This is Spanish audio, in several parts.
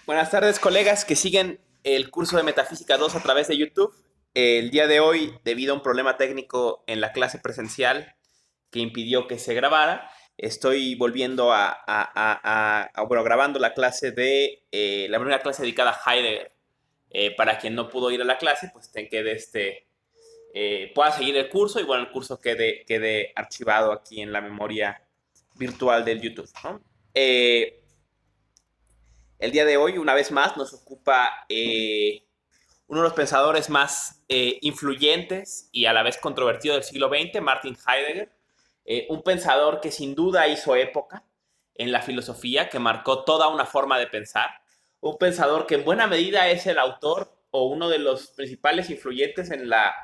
Buenas tardes, colegas que siguen el curso de Metafísica 2 a través de YouTube. El día de hoy, debido a un problema técnico en la clase presencial que impidió que se grabara, estoy volviendo bueno, grabando la clase de la primera clase dedicada a Heidegger. Para quien no pudo ir a la clase, pues pueda seguir el curso y bueno, el curso quede archivado aquí en la memoria virtual del YouTube, ¿no? El día de hoy, una vez más, nos ocupa uno de los pensadores más influyentes y a la vez controvertido del siglo XX, Martin Heidegger. Un pensador que sin duda hizo época en la filosofía, que marcó toda una forma de pensar. Un pensador que en buena medida es el autor o uno de los principales influyentes en la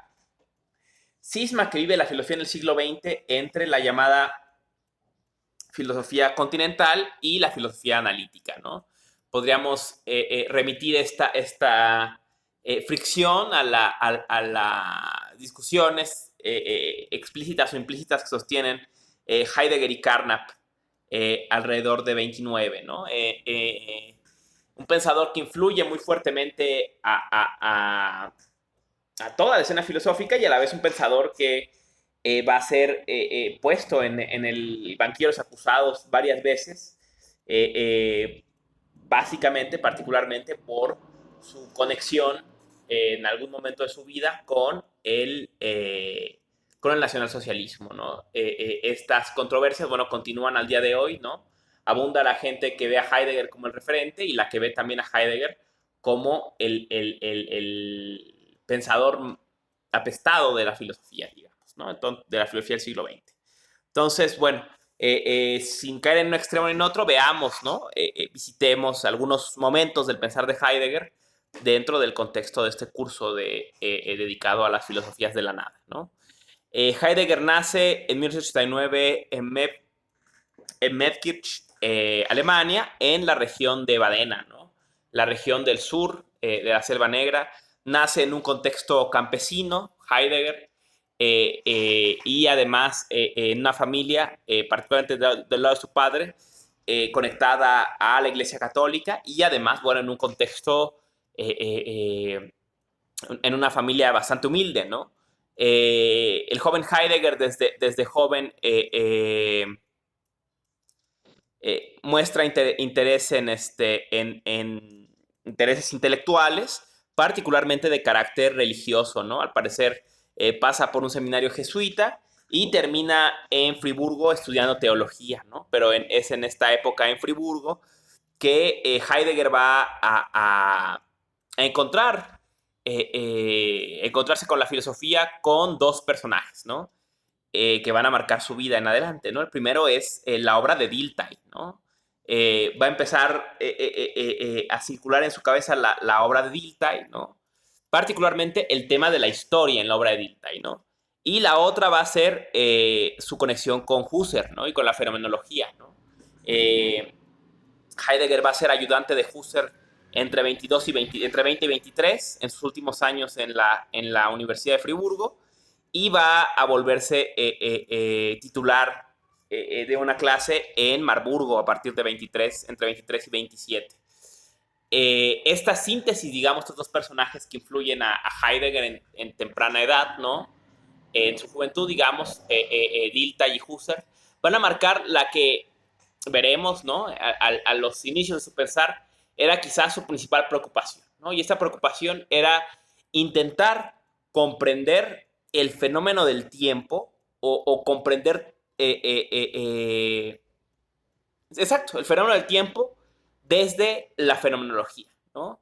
cisma que vive la filosofía en el siglo XX entre la llamada filosofía continental y la filosofía analítica, ¿no? Podríamos remitir esta fricción a las discusiones explícitas o implícitas que sostienen Heidegger y Carnap alrededor de 29, ¿no? Un pensador que influye muy fuertemente a toda la escena filosófica y a la vez un pensador que va a ser puesto en el banquillo de los acusados varias veces, eh, eh, básicamente, particularmente por su conexión en algún momento de su vida con el nacionalsocialismo, ¿no? Estas controversias, bueno, continúan al día de hoy, ¿no? Abunda la gente que ve a Heidegger como el referente y la que ve también a Heidegger como el pensador apestado de la filosofía, digamos, ¿no? Entonces, de la filosofía del siglo XX. Entonces, bueno, sin caer en un extremo ni en otro, veamos, ¿no? Visitemos algunos momentos del pensar de Heidegger dentro del contexto de este curso dedicado a las filosofías de la nada, ¿no? Heidegger nace en 1889 en Metkirch, Alemania, en la región de Badena, ¿no? La región del sur de la Selva Negra. Nace en un contexto campesino, Heidegger, y además en una familia, particularmente del lado de su padre, conectada a la Iglesia Católica y además, bueno, en un contexto, en una familia bastante humilde, ¿no? El joven Heidegger desde joven muestra interés en intereses intelectuales, particularmente de carácter religioso, ¿no? Al parecer pasa por un seminario jesuita y termina en Friburgo estudiando teología, ¿no? Pero es en esta época en Friburgo que Heidegger va a encontrarse con la filosofía con dos personajes, ¿no? Que van a marcar su vida en adelante, ¿no? El primero es la obra de Dilthey, ¿no? Va a empezar a circular en su cabeza la obra de Dilthey, ¿no? Particularmente el tema de la historia en la obra de Dilthey, ¿no? Y la otra va a ser su conexión con Husserl, ¿no? Y con la fenomenología, ¿no? Heidegger va a ser ayudante de Husserl entre 22 y 20, entre 20 y 23 en sus últimos años en la Universidad de Friburgo y va a volverse titular de una clase en Marburgo a partir de 23, entre 23 y 27. Esta síntesis, digamos, estos dos personajes que influyen a Heidegger en temprana edad, ¿no? En su juventud, digamos, Dilthey y Husserl, van a marcar la que veremos, ¿no? A los inicios de su pensar, era quizás su principal preocupación, ¿no? Y esta preocupación era intentar comprender el fenómeno del tiempo o comprender, exacto, el fenómeno del tiempo desde la fenomenología, ¿no?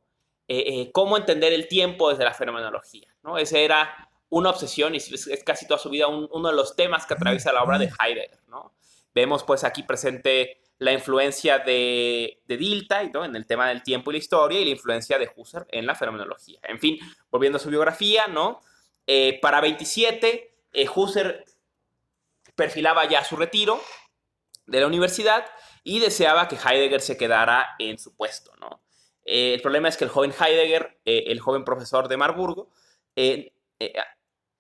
Cómo entender el tiempo desde la fenomenología, ¿no? Esa era una obsesión y es casi toda su vida uno de los temas que atraviesa la obra de Heidegger, ¿no? Vemos pues aquí presente la influencia de Dilthey, ¿no? En el tema del tiempo y la historia y la influencia de Husserl en la fenomenología. En fin, volviendo a su biografía, ¿no? Para 27, Husserl perfilaba ya su retiro de la universidad y deseaba que Heidegger se quedara en su puesto, ¿no? El problema es que el joven Heidegger, el joven profesor de Marburgo, eh, eh,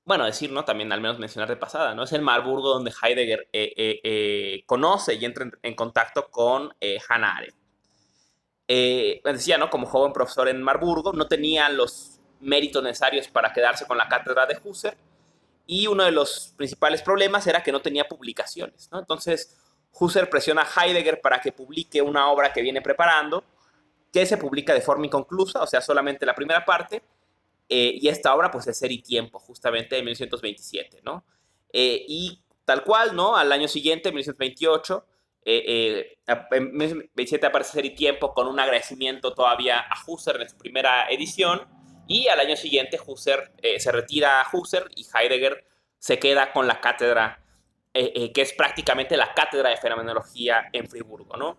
bueno, decir, ¿no? También al menos mencionar de pasada, ¿no? Es el Marburgo donde Heidegger conoce y entra en contacto con Hannah Arendt. decía, ¿no? Como joven profesor en Marburgo, no tenía los méritos necesarios para quedarse con la cátedra de Husserl, y uno de los principales problemas era que no tenía publicaciones, ¿no? Entonces, Husserl presiona a Heidegger para que publique una obra que viene preparando, que se publica de forma inconclusa, o sea, solamente la primera parte, y esta obra, pues, es Ser y Tiempo, justamente en 1927, ¿no? Y tal cual, ¿no? Al año siguiente, en 1928, en 1927 aparece Ser y Tiempo con un agradecimiento todavía a Husserl en su primera edición, y al año siguiente Husserl, se retira a Husserl y Heidegger se queda con la cátedra, que es prácticamente la cátedra de fenomenología en Friburgo, ¿no?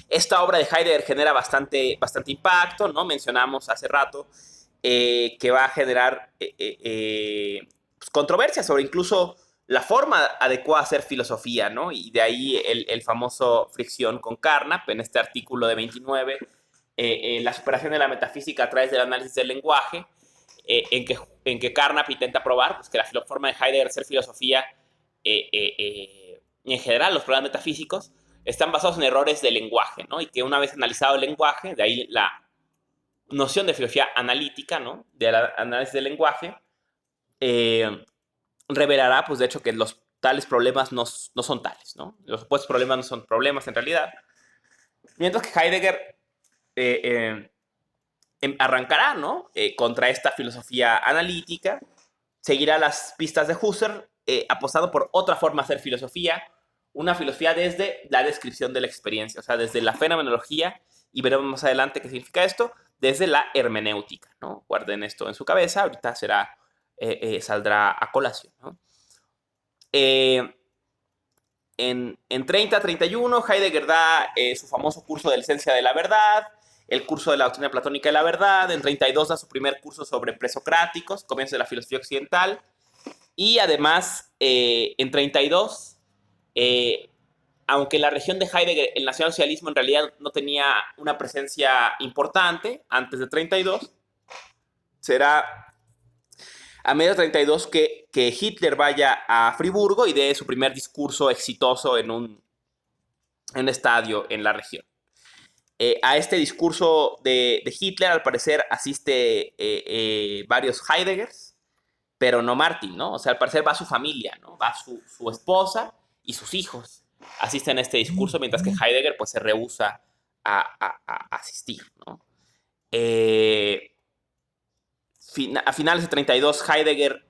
Esta obra de Heidegger genera bastante impacto, ¿no? Mencionamos hace rato que va a generar pues, controversias sobre incluso la forma adecuada de hacer filosofía, ¿no? Y de ahí el famoso fricción con Carnap, en este artículo de 29, la superación de la metafísica a través del análisis del lenguaje, en que Carnap intenta probar pues, que la forma de Heidegger de hacer filosofía, y en general los problemas metafísicos, están basados en errores de lenguaje, ¿no? Y que una vez analizado el lenguaje, de ahí la noción de filosofía analítica, ¿no? De análisis del lenguaje, revelará, pues, de hecho, que los tales problemas no son tales, ¿no? Los supuestos problemas no son problemas en realidad. Mientras que Heidegger arrancará, ¿no? Contra esta filosofía analítica, seguirá las pistas de Husserl, apostando por otra forma de hacer filosofía, una filosofía desde la descripción de la experiencia, o sea, desde la fenomenología, y veremos más adelante qué significa esto, desde la hermenéutica, ¿no? Guarden esto en su cabeza, ahorita saldrá a colación, ¿no? En 30-31, Heidegger da su famoso curso de la esencia de la verdad, el curso de la doctrina platónica de la verdad. En 32 da su primer curso sobre presocráticos, comienzo de la filosofía occidental. Y además, en 32, aunque en la región de Heidegger el nacionalsocialismo en realidad no tenía una presencia importante antes de 32, será a mediados de 32 que Hitler vaya a Friburgo y dé su primer discurso exitoso en un estadio en la región. A este discurso de Hitler, al parecer, asiste varios Heideggers, pero no Martin, ¿no? O sea, al parecer va su familia, ¿no? Va su esposa y sus hijos. Asisten a este discurso, mientras que Heidegger, pues, se rehúsa a asistir, ¿no? A finales de 32, Heidegger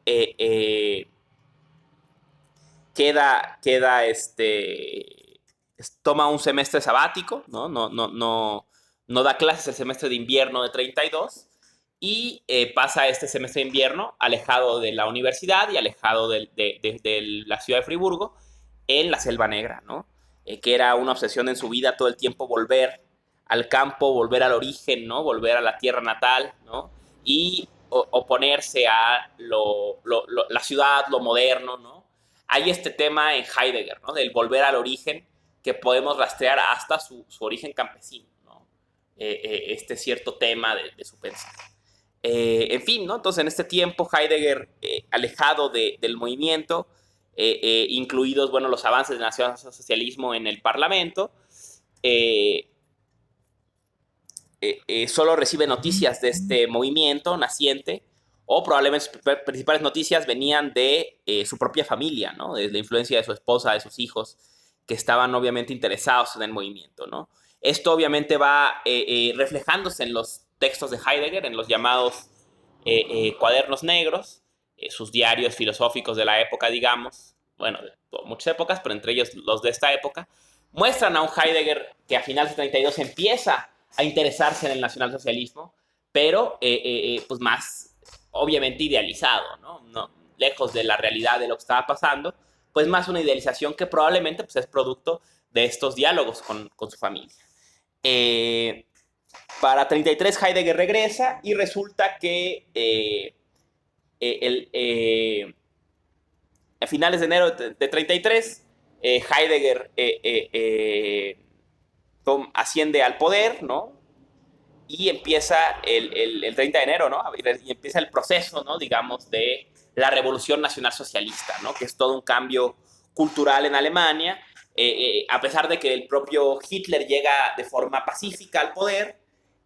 toma un semestre sabático, ¿no? No da clases el semestre de invierno de 32, y pasa este semestre de invierno alejado de la universidad y alejado de la ciudad de Friburgo, en la Selva Negra, ¿no? Que era una obsesión en su vida todo el tiempo volver al campo, volver al origen, ¿no? Volver a la tierra natal, ¿no? Y oponerse a la ciudad, lo moderno, ¿no? Hay este tema en Heidegger, ¿no? Del volver al origen, que podemos rastrear hasta su origen campesino, ¿no? Este cierto tema de su pensar. En fin, ¿no? Entonces, en este tiempo, Heidegger, alejado del movimiento, incluidos, bueno, los avances del nacionalsocialismo en el Parlamento, solo recibe noticias de este movimiento naciente, o probablemente sus principales noticias venían de su propia familia, ¿no? De la influencia de su esposa, de sus hijos, que estaban obviamente interesados en el movimiento, ¿no? Esto obviamente va reflejándose en los textos de Heidegger, en los llamados cuadernos negros, sus diarios filosóficos de la época, digamos, bueno, de muchas épocas, pero entre ellos los de esta época, muestran a un Heidegger que a finales de 32 empieza a interesarse en el nacionalsocialismo, pero pues más obviamente idealizado, ¿no? Lejos de la realidad de lo que estaba pasando, pues más una idealización que probablemente pues, es producto de estos diálogos con su familia. Para 33 Heidegger regresa y resulta que a finales de enero de 33 Heidegger asciende al poder, ¿no? Y empieza el 30 de enero, ¿no? Y empieza el proceso, ¿no? Digamos, de la revolución nacional socialista, ¿no? Que es todo un cambio cultural en Alemania, A pesar de que el propio Hitler llega de forma pacífica al poder,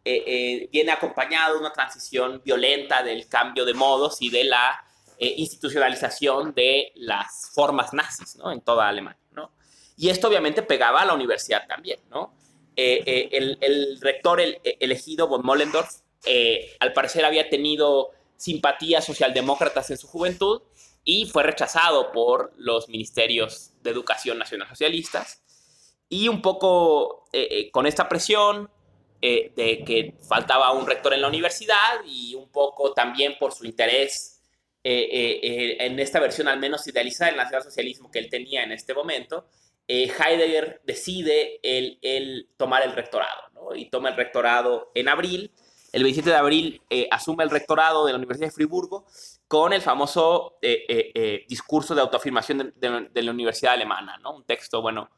viene acompañado de una transición violenta del cambio de modos y de la institucionalización de las formas nazis, ¿no? En toda Alemania, ¿no? Y esto obviamente pegaba a la universidad también, ¿no? El rector elegido, von Mollendorf, al parecer había tenido simpatías socialdemócratas en su juventud y fue rechazado por los ministerios de educación nacionalsocialistas. Y un poco con esta presión de que faltaba un rector en la universidad y un poco también por su interés en esta versión al menos idealizada del nacionalsocialismo que él tenía en este momento, Heidegger decide el tomar el rectorado, ¿no? Y toma el rectorado en abril. El 27 de abril asume el rectorado de la Universidad de Friburgo con el famoso discurso de autoafirmación de la Universidad Alemana, ¿no? Un texto, bueno,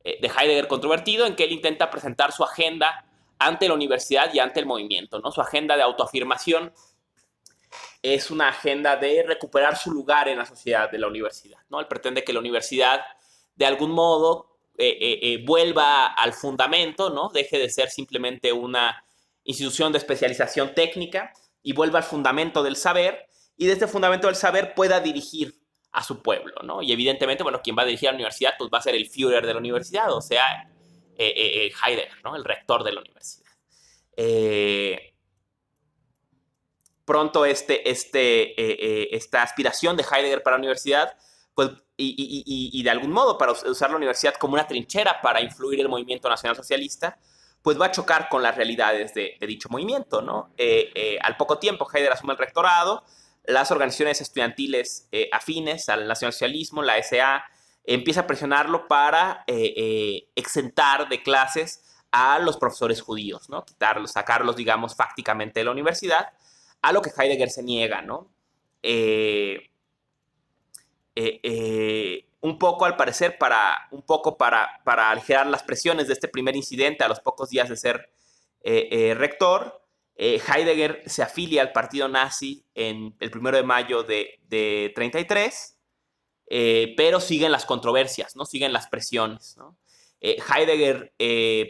de Heidegger controvertido en que él intenta presentar su agenda ante la universidad y ante el movimiento, ¿no? Su agenda de autoafirmación es una agenda de recuperar su lugar en la sociedad de la universidad, ¿no? Él pretende que la universidad, de algún modo, vuelva al fundamento, ¿no? Deje de ser simplemente una institución de especialización técnica y vuelva al fundamento del saber, y de este fundamento del saber pueda dirigir a su pueblo, ¿no? Y evidentemente, bueno, quien va a dirigir a la universidad, pues va a ser el Führer de la universidad, o sea, Heidegger, ¿no? El rector de la universidad. Pronto esta aspiración de Heidegger para la universidad, pues, y de algún modo para usar la universidad como una trinchera para influir el movimiento nacionalsocialista, pues va a chocar con las realidades de dicho movimiento, ¿no? Al poco tiempo, Heidegger asume el rectorado, las organizaciones estudiantiles afines al nacionalsocialismo, la SA, empieza a presionarlo para exentar de clases a los profesores judíos, ¿no? Quitarlos, sacarlos, digamos, fácticamente de la universidad, a lo que Heidegger se niega, ¿no? Un poco, al parecer, para aligerar las presiones de este primer incidente a los pocos días de ser rector, Heidegger se afilia al partido nazi en el 1 de mayo de 33, pero siguen las controversias, ¿no? Siguen las presiones, ¿no? Heidegger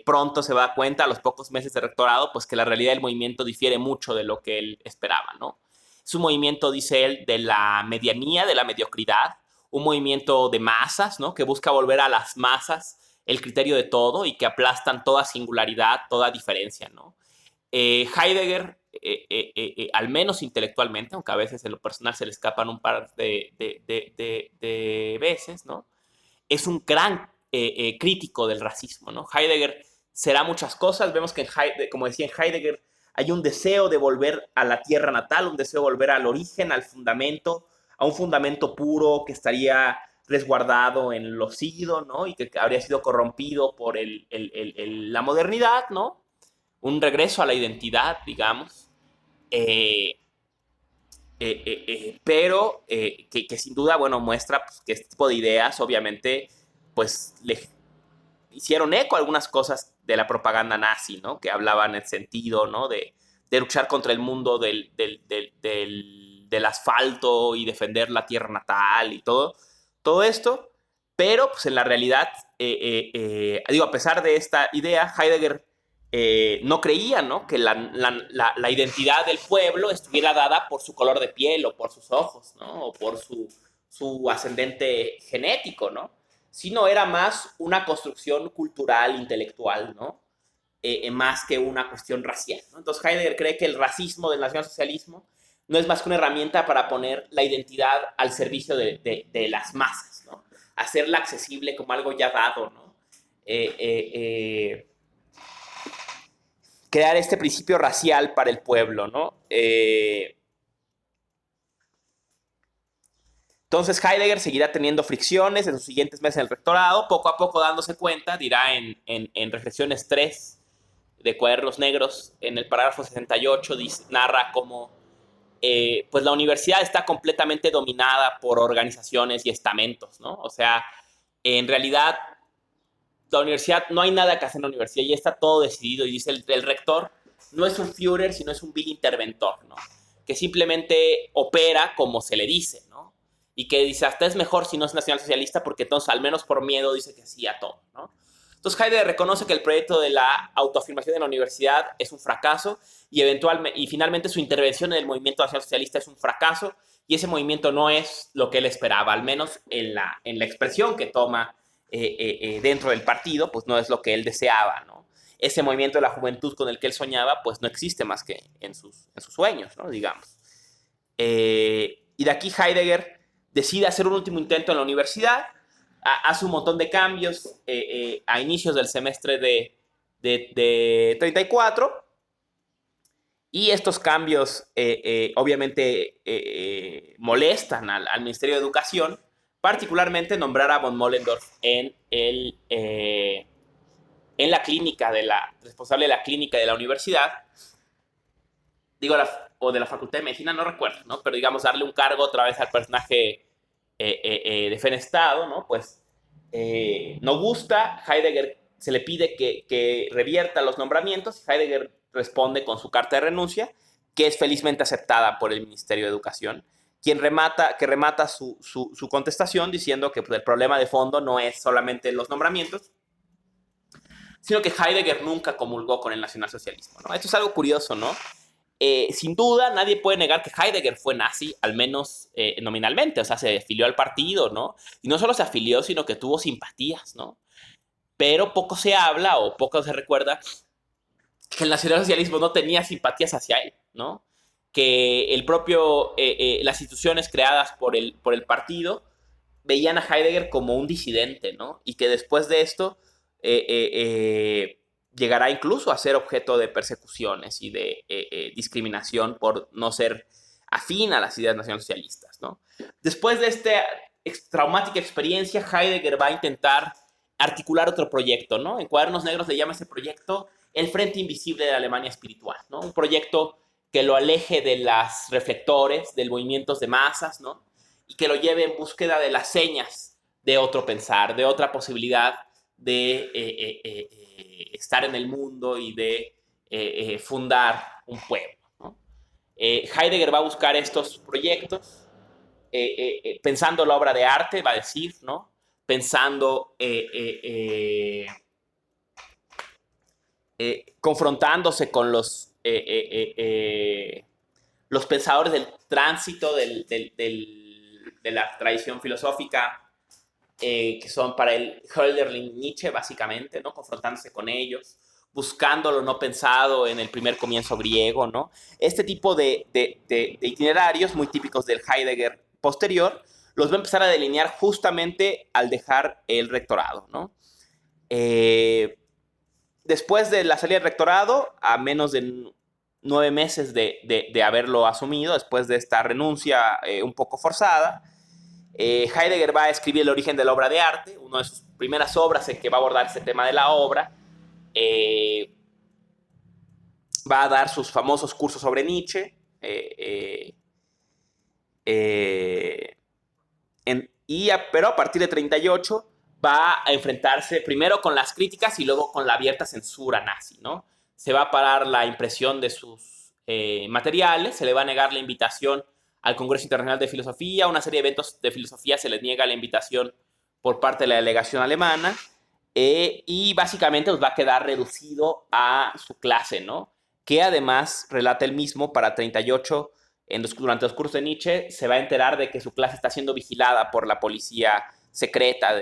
pronto se da cuenta, a los pocos meses de rectorado, pues que la realidad del movimiento difiere mucho de lo que él esperaba, ¿no? Es un movimiento, dice él, de la medianía, de la mediocridad, un movimiento de masas, ¿no? Que busca volver a las masas el criterio de todo y que aplastan toda singularidad, toda diferencia, ¿no? Heidegger, al menos intelectualmente, aunque a veces en lo personal se le escapan un par de veces, ¿no? Es un gran crítico del racismo, ¿no? Heidegger será muchas cosas. Vemos que, como decía en Heidegger, hay un deseo de volver a la tierra natal, un deseo de volver al origen, al fundamento, a un fundamento puro que estaría resguardado en lo siglo, ¿no? Y que habría sido corrompido por la modernidad, ¿no? Un regreso a la identidad, digamos. Pero que sin duda, bueno, muestra pues, que este tipo de ideas, obviamente, pues le hicieron eco a algunas cosas de la propaganda nazi, ¿no? Que hablaban en el sentido, ¿no? De luchar contra el mundo del asfalto y defender la tierra natal y todo esto. Pero, pues en la realidad, digo, a pesar de esta idea, Heidegger no creía, ¿no? Que la identidad del pueblo estuviera dada por su color de piel o por sus ojos, ¿no? O por su ascendente genético, ¿no? Sino era más una construcción cultural, intelectual, ¿no? Más que una cuestión racial, ¿no? Entonces Heidegger cree que el racismo del nacionalsocialismo no es más que una herramienta para poner la identidad al servicio de las masas, ¿no? Hacerla accesible como algo ya dado, ¿no? Crear este principio racial para el pueblo, ¿no? Entonces Heidegger seguirá teniendo fricciones en sus siguientes meses en el rectorado, poco a poco dándose cuenta, dirá en Reflexiones 3 de Cuadernos Negros, en el parágrafo 68, narra cómo pues la universidad está completamente dominada por organizaciones y estamentos, ¿no? O sea, en realidad la universidad, no hay nada que hacer en la universidad, ya está todo decidido, y dice el rector, no es un Führer, sino es un vil interventor, ¿no? Que simplemente opera como se le dice, ¿no? y que dice hasta es mejor si no es nacionalsocialista porque entonces al menos por miedo dice que sí a todo, ¿no? Entonces Heidegger reconoce que el proyecto de la autoafirmación de la universidad es un fracaso y finalmente su intervención en el movimiento nacionalsocialista es un fracaso y ese movimiento no es lo que él esperaba, al menos en la expresión que toma dentro del partido, pues no es lo que él deseaba, ¿no? Ese movimiento de la juventud con el que él soñaba, pues no existe más que en sus sueños, ¿no? Digamos. Y de aquí Heidegger decide hacer un último intento en la universidad, hace un montón de cambios a inicios del semestre de 34, y estos cambios obviamente molestan al Ministerio de Educación, particularmente nombrar a von Mollendorf en la clínica responsable de la clínica de la universidad, digo, o de la Facultad de Medicina, no recuerdo, ¿no? Pero digamos, darle un cargo otra vez al personaje defenestado, ¿no? Pues no gusta, Heidegger se le pide que revierta los nombramientos, Heidegger responde con su carta de renuncia, que es felizmente aceptada por el Ministerio de Educación, que remata su contestación diciendo que pues, el problema de fondo no es solamente los nombramientos, sino que Heidegger nunca comulgó con el nacionalsocialismo, ¿no? Esto es algo curioso, ¿no? Sin duda, nadie puede negar que Heidegger fue nazi, al menos nominalmente, o sea, se afilió al partido, ¿no? Y no solo se afilió, sino que tuvo simpatías, ¿no? Pero poco se habla o poco se recuerda que el nacionalsocialismo no tenía simpatías hacia él, ¿no? Que las instituciones creadas por el partido veían a Heidegger como un disidente, ¿no? Y que después de esto llegará incluso a ser objeto de persecuciones y de discriminación por no ser afín a las ideas nacionalsocialistas, ¿no? Después de esta traumática experiencia, Heidegger va a intentar articular otro proyecto, ¿no? En Cuadernos Negros le llama ese proyecto el Frente Invisible de la Alemania Espiritual, ¿no? Un proyecto que lo aleje de los reflectores, de movimientos de masas, ¿no? Y que lo lleve en búsqueda de las señas de otro pensar, de otra posibilidad de estar en el mundo y de fundar un pueblo, ¿no? Heidegger va a buscar estos proyectos pensando la obra de arte, va a decir, ¿no? Pensando, confrontándose con los pensadores del tránsito de la tradición filosófica, que son para él Hölderlin, Nietzsche, básicamente, ¿no? Confrontándose con ellos, buscando lo no pensado en el primer comienzo griego, ¿no? Este tipo de itinerarios muy típicos del Heidegger posterior los va a empezar a delinear justamente al dejar el rectorado, ¿no? Después de la salida del rectorado, a menos de 9 meses de haberlo asumido, después de esta renuncia un poco forzada, Heidegger va a escribir El origen de la obra de arte, una de sus primeras obras en que va a abordar este tema de la obra. Va a dar sus famosos cursos sobre Nietzsche. Pero a partir de 38 va a enfrentarse primero con las críticas y luego con la abierta censura nazi, ¿no? Se va a parar la impresión de sus materiales, se le va a negar la invitación al Congreso Internacional de Filosofía, una serie de eventos de filosofía se les niega la invitación por parte de la delegación alemana, y básicamente va a quedar reducido a su clase, ¿no? Que además, relata él mismo, para 38, durante los cursos de Nietzsche, se va a enterar de que su clase está siendo vigilada por la policía secreta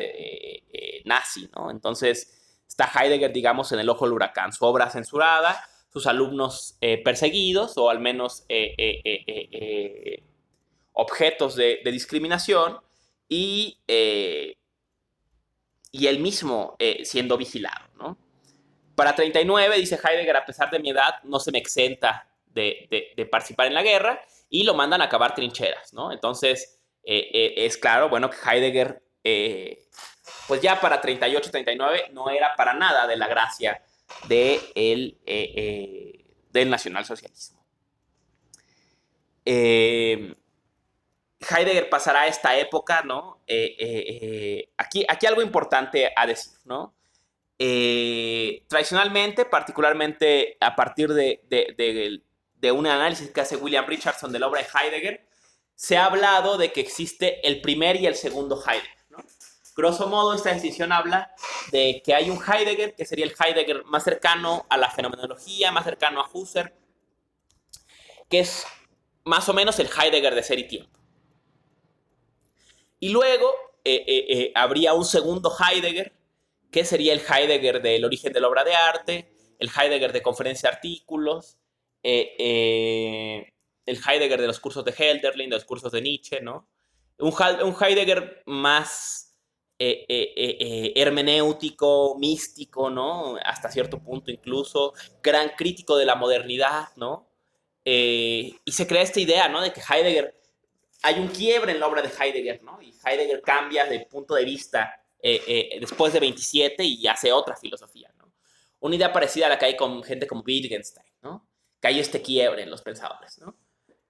nazi, ¿no? Entonces está Heidegger, digamos, en el ojo del huracán, su obra censurada, sus alumnos perseguidos o al menos objetos de discriminación y él mismo siendo vigilado, ¿no? Para 39, dice Heidegger, a pesar de mi edad, no se me exenta de participar en la guerra y lo mandan a cavar trincheras, ¿no? Entonces, es claro, bueno, que Heidegger, pues ya para 38, 39, no era para nada de la gracia del nacionalsocialismo. Heidegger pasará esta época, ¿no? Aquí algo importante a decir, ¿no? Tradicionalmente, particularmente a partir de un análisis que hace William Richardson de la obra de Heidegger, se ha hablado de que existe el primer y el segundo Heidegger, ¿no? Grosso modo, esta distinción habla de que hay un Heidegger, que sería el Heidegger más cercano a la fenomenología, más cercano a Husserl, que es más o menos el Heidegger de Ser y Tiempo. Y luego habría un segundo Heidegger, que sería el Heidegger del origen de la obra de arte, el Heidegger de conferencia de artículos, el Heidegger de los cursos de Hölderlin, de los cursos de Nietzsche, ¿no? Un Heidegger más hermenéutico, místico, ¿no? Hasta cierto punto incluso, gran crítico de la modernidad, ¿no? Y se crea esta idea, ¿no? De que Heidegger, hay un quiebre en la obra de Heidegger, ¿no? Y Heidegger cambia de punto de vista después de 27 y hace otra filosofía, ¿no? Una idea parecida a la que hay con gente como Wittgenstein, ¿no? Que hay este quiebre en los pensadores, ¿no?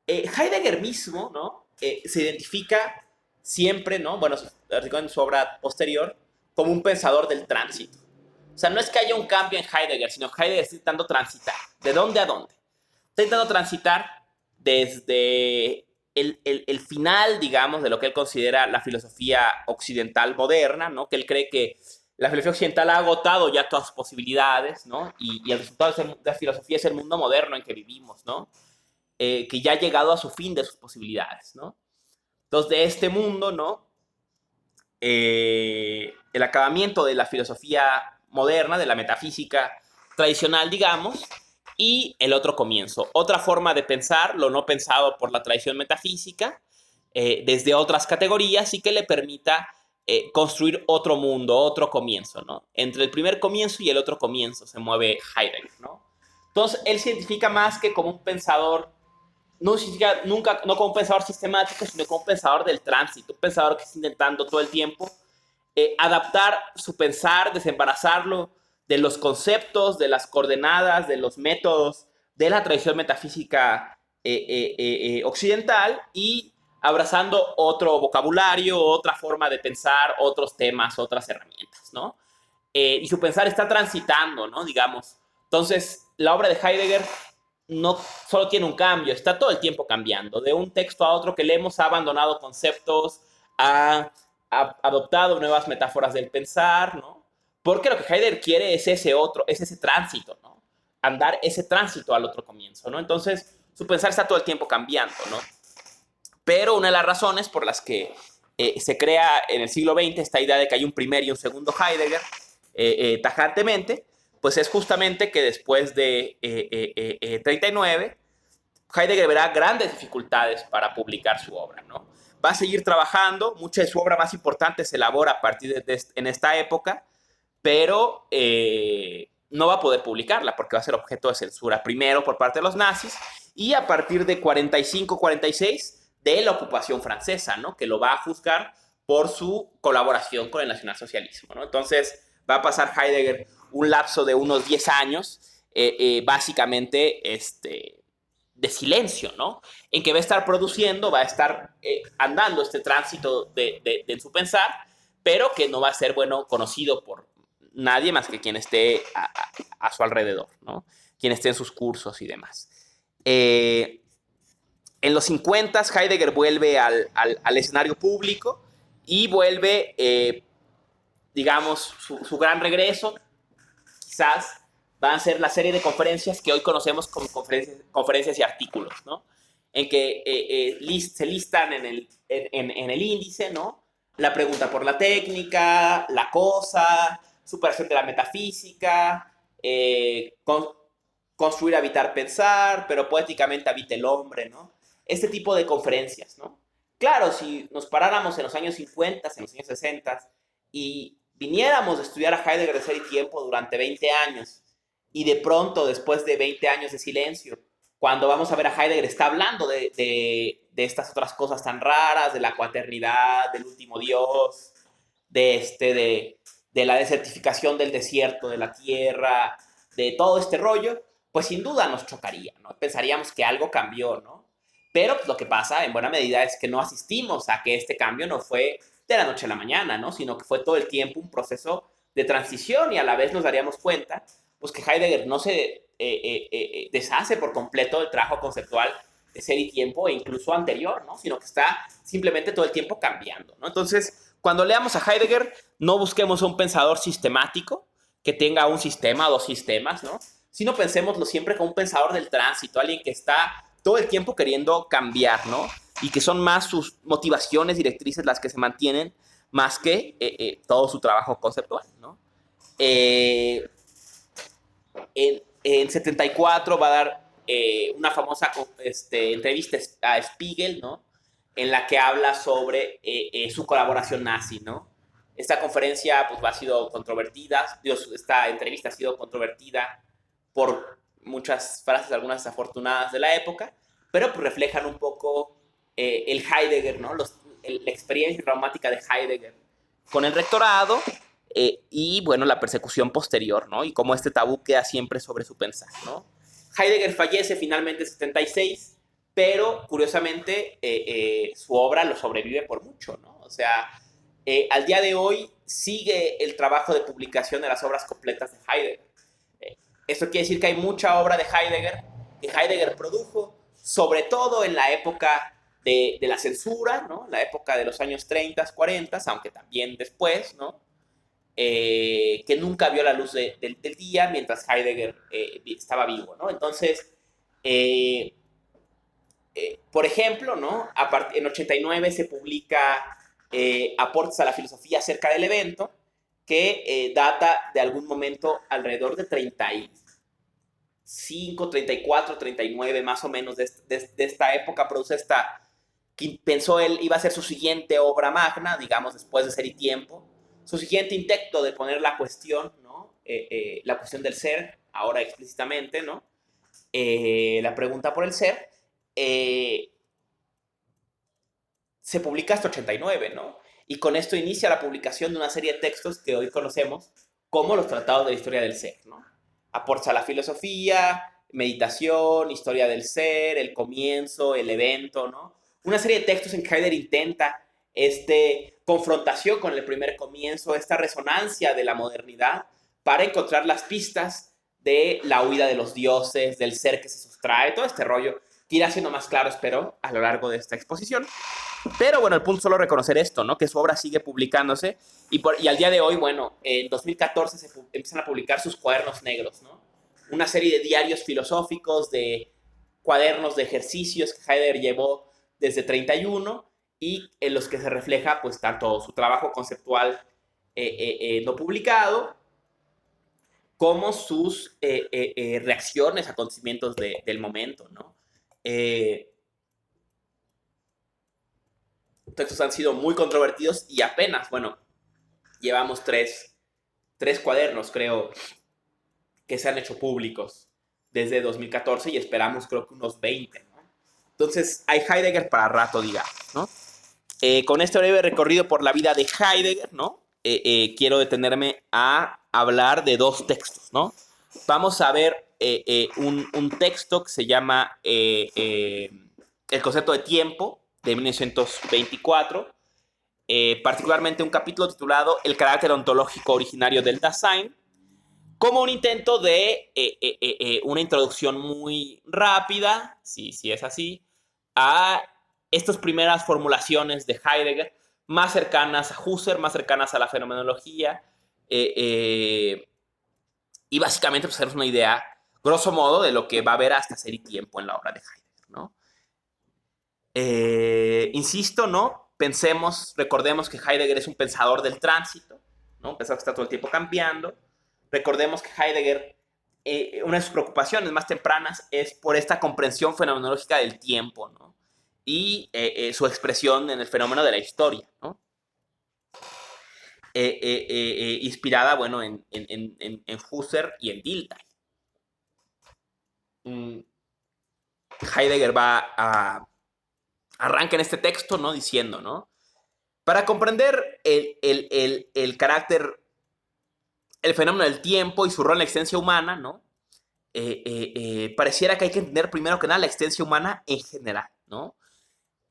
Heidegger mismo, ¿no? Se identifica siempre, ¿no? Bueno, en su obra posterior, como un pensador del tránsito. O sea, no es que haya un cambio en Heidegger, sino que Heidegger está intentando transitar. ¿De dónde a dónde? Está intentando transitar desde el final, digamos, de lo que él considera la filosofía occidental moderna, ¿no? Que él cree que la filosofía occidental ha agotado ya todas sus posibilidades, ¿no? Y el resultado de la filosofía es el mundo moderno en que vivimos, ¿no? Que ya ha llegado a su fin de sus posibilidades, ¿no? Entonces, de este mundo, ¿no? El acabamiento de la filosofía moderna, de la metafísica tradicional, digamos, y el otro comienzo. Otra forma de pensar, lo no pensado por la tradición metafísica, desde otras categorías y que le permita construir otro mundo, otro comienzo, ¿no? Entre el primer comienzo y el otro comienzo se mueve Heidegger, ¿no? Entonces, él se identifica más que como un pensador, no significa nunca, no como un pensador sistemático, sino como un pensador del tránsito, un pensador que está intentando todo el tiempo adaptar su pensar, desembarazarlo de los conceptos, de las coordenadas, de los métodos de la tradición metafísica occidental y abrazando otro vocabulario, otra forma de pensar, otros temas, otras herramientas, ¿no? Y su pensar está transitando, ¿no? Digamos. Entonces, la obra de Heidegger no solo tiene un cambio, está todo el tiempo cambiando. De un texto a otro que leemos ha abandonado conceptos, ha adoptado nuevas metáforas del pensar, ¿no? Porque lo que Heidegger quiere es ese otro, es ese tránsito, ¿no? Andar ese tránsito al otro comienzo, ¿no? Entonces, su pensar está todo el tiempo cambiando, ¿no? Pero una de las razones por las que se crea en el siglo XX esta idea de que hay un primer y un segundo Heidegger, tajantemente, pues es justamente que después de 39, Heidegger verá grandes dificultades para publicar su obra, ¿no? Va a seguir trabajando, mucha de su obra más importante se elabora a partir en esta época, pero no va a poder publicarla porque va a ser objeto de censura, primero por parte de los nazis y a partir de 45-46 de la ocupación francesa, ¿no? Que lo va a juzgar por su colaboración con el nacionalsocialismo, ¿no? Entonces va a pasar Heidegger un lapso de unos 10 años, básicamente de silencio, ¿no? En que va a estar produciendo, va a estar andando este tránsito de su pensar, pero que no va a ser, bueno, conocido por nadie más que quien esté a su alrededor, ¿no? Quien esté en sus cursos y demás. En los 50 Heidegger vuelve al escenario público y vuelve, digamos, su gran regreso, quizás van a ser la serie de conferencias que hoy conocemos como conferencias y artículos, ¿no? En que se listan en el índice, ¿no? La pregunta por la técnica, la cosa, superación de la metafísica, construir, habitar, pensar, pero poéticamente habita el hombre, ¿no? Este tipo de conferencias, ¿no? Claro, si nos paráramos en los años 50, en los años 60 y viniéramos a estudiar a Heidegger de Ser y Tiempo durante 20 años y de pronto, después de 20 años de silencio, cuando vamos a ver a Heidegger, está hablando de estas otras cosas tan raras, de la cuaternidad, del último Dios, de la desertificación del desierto, de la tierra, de todo este rollo, pues sin duda nos chocaría, ¿no? Pensaríamos que algo cambió, ¿no? Pero pues, lo que pasa en buena medida es que no asistimos a que este cambio no fue de la noche a la mañana, ¿no? Sino que fue todo el tiempo un proceso de transición y a la vez nos daríamos cuenta pues que Heidegger no se deshace por completo del trabajo conceptual ser y tiempo, e incluso anterior, ¿no? Sino que está simplemente todo el tiempo cambiando, ¿no? Entonces, cuando leamos a Heidegger, no busquemos un pensador sistemático que tenga un sistema o dos sistemas, ¿no? Sino pensémoslo siempre como un pensador del tránsito, alguien que está todo el tiempo queriendo cambiar, ¿no? Y que son más sus motivaciones directrices las que se mantienen, más que todo su trabajo conceptual, ¿no? En 74 va a dar una famosa entrevista a Spiegel, ¿no? En la que habla sobre su colaboración nazi, ¿no? Esta conferencia pues, ha sido controvertida, esta entrevista ha sido controvertida por muchas frases, algunas desafortunadas de la época, pero pues, reflejan un poco el Heidegger, ¿no? La experiencia traumática de Heidegger con el rectorado y, bueno, la persecución posterior, ¿no? Y cómo este tabú queda siempre sobre su pensar, ¿no? Heidegger fallece finalmente en 76, pero curiosamente su obra lo sobrevive por mucho, ¿no? O sea, al día de hoy sigue el trabajo de publicación de las obras completas de Heidegger. Esto quiere decir que hay mucha obra de Heidegger que Heidegger produjo, sobre todo en la época de la censura, ¿no? La época de los años 30, 40, aunque también después, ¿no? Que nunca vio la luz del día mientras Heidegger estaba vivo, ¿no? Entonces, por ejemplo, ¿no? En 89 se publica Aportes a la filosofía acerca del evento, que data de algún momento alrededor de 35, 34, 39, más o menos de esta época, produce esta, que pensó él iba a ser su siguiente obra magna, digamos, después de Ser y Tiempo, su siguiente intento de poner la cuestión, ¿no? La cuestión del ser, ahora explícitamente, ¿no? La pregunta por el ser, se publica hasta 89, ¿no? Y con esto inicia la publicación de una serie de textos que hoy conocemos como los tratados de la historia del ser, ¿no? Aportes a la filosofía, meditación, historia del ser, el comienzo, el evento, ¿no? Una serie de textos en que Heidegger intenta confrontación con el primer comienzo, esta resonancia de la modernidad para encontrar las pistas de la huida de los dioses, del ser que se sustrae, todo este rollo que irá siendo más claro, espero, a lo largo de esta exposición. Pero bueno, el punto es solo reconocer esto, ¿no? Que su obra sigue publicándose y al día de hoy, bueno, en 2014 empiezan a publicar sus cuadernos negros, ¿no? Una serie de diarios filosóficos, de cuadernos de ejercicios que Heidegger llevó desde 31 y en los que se refleja pues tanto su trabajo conceptual no publicado como sus reacciones a acontecimientos del momento, ¿no? Textos han sido muy controvertidos y apenas, bueno, llevamos tres cuadernos, creo, que se han hecho públicos desde 2014 y esperamos, creo que unos 20, ¿no? Entonces, hay Heidegger para rato, digamos, ¿no? Con este breve recorrido por la vida de Heidegger, ¿no? Quiero detenerme a hablar de dos textos, ¿no? Vamos a ver un texto que se llama El concepto de tiempo, de 1924, particularmente un capítulo titulado El carácter ontológico originario del Dasein, como un intento de una introducción muy rápida, si es así, a estas primeras formulaciones de Heidegger, más cercanas a Husserl, más cercanas a la fenomenología, y básicamente pues, hacernos una idea, grosso modo, de lo que va a haber hasta Ser y Tiempo en la obra de Heidegger, ¿no? Insisto, ¿no? Recordemos que Heidegger es un pensador del tránsito, ¿no? Un pensador que está todo el tiempo cambiando. Recordemos que Heidegger, una de sus preocupaciones más tempranas es por esta comprensión fenomenológica del tiempo, ¿no? Y su expresión en el fenómeno de la historia, ¿no? Inspirada, bueno, en Husserl y en Dilthey. Heidegger arranca en este texto, ¿no? Diciendo, ¿no? Para comprender el carácter, el fenómeno del tiempo y su rol en la existencia humana, ¿no? Pareciera que hay que entender primero que nada la existencia humana en general, ¿no?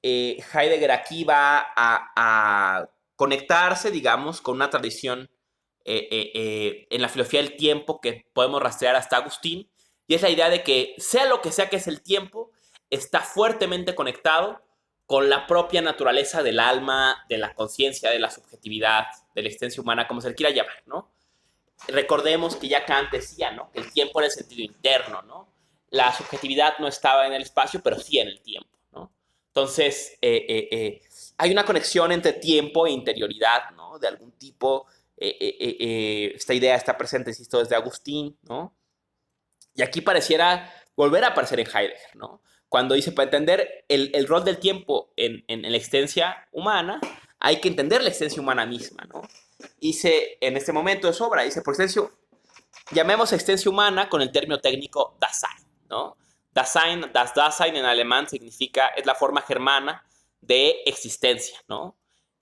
Heidegger aquí va a conectarse, digamos, con una tradición en la filosofía del tiempo que podemos rastrear hasta Agustín, y es la idea de que sea lo que sea que es el tiempo, está fuertemente conectado con la propia naturaleza del alma, de la conciencia, de la subjetividad, de la existencia humana, como se le quiera llamar, ¿no? Recordemos que ya Kant decía, ¿no?, que el tiempo era el sentido interno, ¿no? La subjetividad no estaba en el espacio, pero sí en el tiempo, ¿no? Entonces, hay una conexión entre tiempo e interioridad, ¿no? De algún tipo. Esta idea está presente, insisto, desde Agustín, ¿no? Y aquí pareciera volver a aparecer en Heidegger, ¿no? Cuando dice, para entender el rol del tiempo en la existencia humana, hay que entender la existencia humana misma, ¿no? Dice, en este momento de su obra, dice, por extensión, llamemos existencia humana con el término técnico Dasein, ¿no? Dasein, das Dasein en alemán significa, es la forma germana de existencia, ¿no?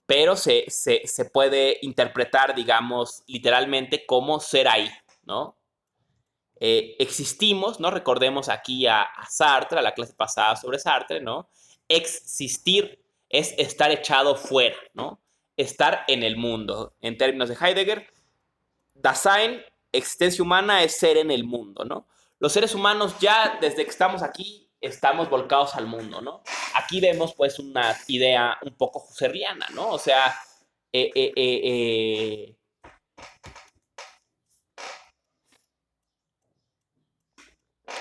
Pero se puede interpretar, digamos, literalmente como ser ahí, ¿no? Existimos, ¿no? Recordemos aquí a Sartre, a la clase pasada sobre Sartre, ¿no? Existir es estar echado fuera, ¿no? Estar en el mundo. En términos de Heidegger, Dasein, existencia humana, es ser en el mundo, ¿no? Los seres humanos ya desde que estamos aquí estamos volcados al mundo, ¿no? Aquí vemos pues una idea un poco husserliana, ¿no? O sea, eh, eh, eh, eh,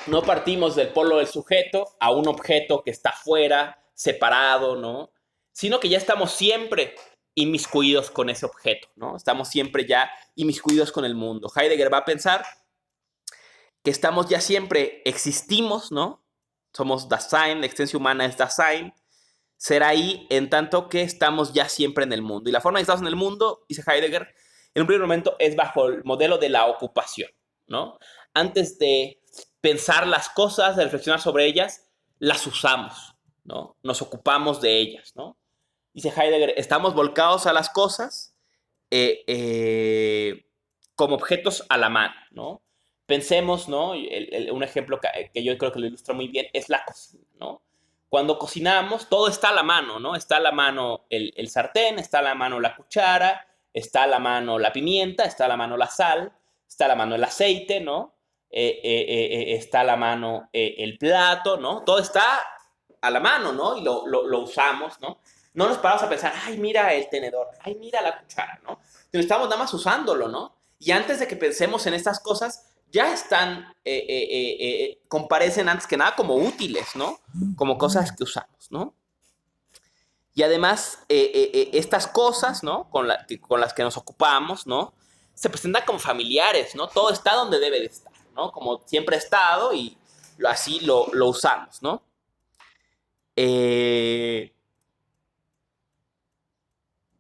no partimos del polo del sujeto a un objeto que está fuera, separado, ¿no? Sino que ya estamos siempre inmiscuidos con ese objeto, ¿no? Estamos siempre ya inmiscuidos con el mundo. Heidegger va a pensar que estamos ya siempre, existimos, ¿no? Somos Dasein, la existencia humana es Dasein, ser ahí en tanto que estamos ya siempre en el mundo. Y la forma en que estamos en el mundo, dice Heidegger, en un primer momento es bajo el modelo de la ocupación, ¿no? Antes de pensar las cosas, de reflexionar sobre ellas, las usamos, ¿no? Nos ocupamos de ellas, ¿no? Dice Heidegger, estamos volcados a las cosas eh, eh, como objetos a la mano, ¿no? Pensemos, ¿no? Un ejemplo que yo creo que lo ilustra muy bien es la cocina, ¿no? Cuando cocinamos, todo está a la mano, ¿no? Está a la mano el sartén, está a la mano la cuchara, está a la mano la pimienta, está a la mano la sal, está a la mano el aceite, ¿no? Está a la mano el plato, ¿no? Todo está a la mano, ¿no? Y lo usamos, ¿no? No nos paramos a pensar, ay, mira el tenedor, ay, mira la cuchara, ¿no? Sino estamos nada más usándolo, ¿no? Y antes de que pensemos en estas cosas, ya están, comparecen antes que nada como útiles, ¿no? Como cosas que usamos, ¿no? Y además, estas cosas, ¿no? Con las que nos ocupamos, ¿no? Se presentan como familiares, ¿no? Todo está donde debe de estar, ¿no? Como siempre ha estado y así lo usamos, ¿no?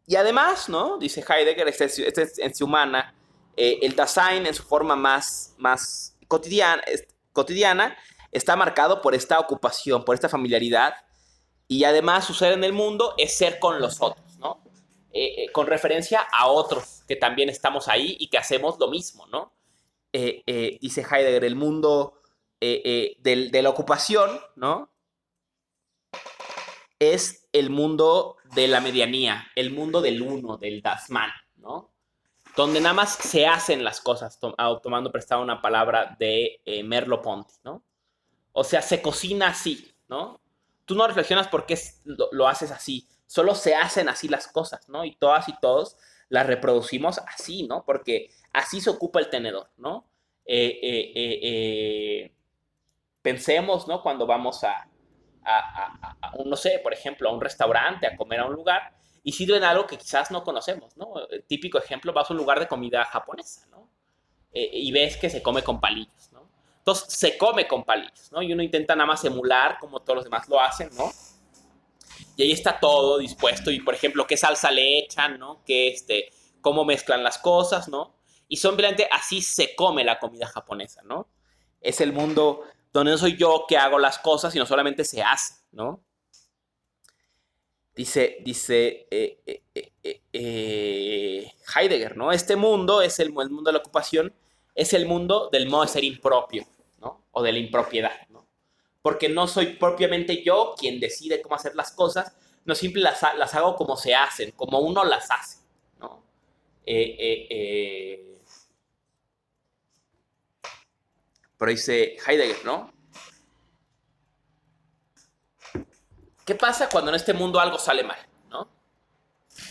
Y además, ¿no? Dice Heidegger, esta es humana, el Dasein en su forma más cotidiana está marcado por esta ocupación, por esta familiaridad, y además su ser en el mundo es ser con los otros, ¿no? Con referencia a otros que también estamos ahí y que hacemos lo mismo, ¿no? Dice Heidegger, el mundo de la ocupación, ¿no? Es el mundo de la medianía, el mundo del uno, del das man, ¿no? Donde nada más se hacen las cosas, tomando prestada una palabra de Merleau-Ponty, ¿no? O sea, se cocina así, ¿no? Tú no reflexionas por qué lo haces así, solo se hacen así las cosas, ¿no? Y todas y todos las reproducimos así, ¿no? Porque así se ocupa el tenedor, ¿no? Eh, eh, eh, eh, Pensemos, ¿no? Cuando vamos no sé, por ejemplo, a un restaurante, a comer a un lugar, y sirven algo que quizás no conocemos, ¿no? El típico ejemplo, vas a un lugar de comida japonesa, ¿no? Y ves que se come con palillos, ¿no? Entonces, se come con palillos, ¿no? Y uno intenta nada más emular como todos los demás lo hacen, ¿no? Y ahí está todo dispuesto, y por ejemplo, qué salsa le echan, ¿no? Cómo mezclan las cosas, ¿no? Y simplemente así se come la comida japonesa, ¿no? Es el mundo donde no soy yo que hago las cosas, sino solamente se hace, ¿no? Dice Heidegger, ¿no? Este mundo es el mundo de la ocupación, es el mundo del modo de ser impropio, ¿no? O de la impropiedad, ¿no? Porque no soy propiamente yo quien decide cómo hacer las cosas, no siempre las hago como se hacen, como uno las hace, ¿no? Pero dice Heidegger, ¿no? ¿Qué pasa cuando en este mundo algo sale mal, ¿no?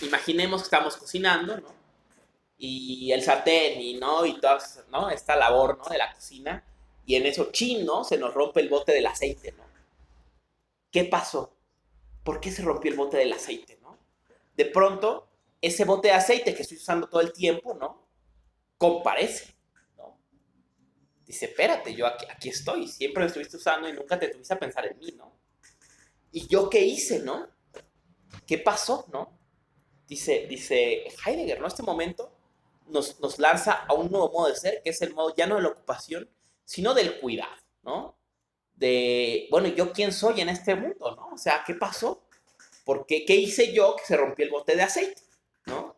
Imaginemos que estamos cocinando, ¿no? Y el sartén y toda, ¿no? Esta labor, ¿no? De la cocina. Y en eso, chin, ¿no? Se nos rompe el bote del aceite, ¿no? ¿Qué pasó? ¿Por qué se rompió el bote del aceite, no? De pronto, ese bote de aceite que estoy usando todo el tiempo, ¿no? Comparece, ¿no? Dice, espérate, yo aquí estoy, siempre lo estuviste usando y nunca te tuviste a pensar en mí, ¿no? ¿Y yo qué hice, no? ¿Qué pasó, no? Dice Heidegger, ¿no? Este momento nos lanza a un nuevo modo de ser, que es el modo ya no de la ocupación, sino del cuidado, ¿no? De, bueno, ¿yo quién soy en este mundo, no? O sea, ¿qué pasó? ¿Por qué? ¿Qué hice yo que se rompió el bote de aceite, no?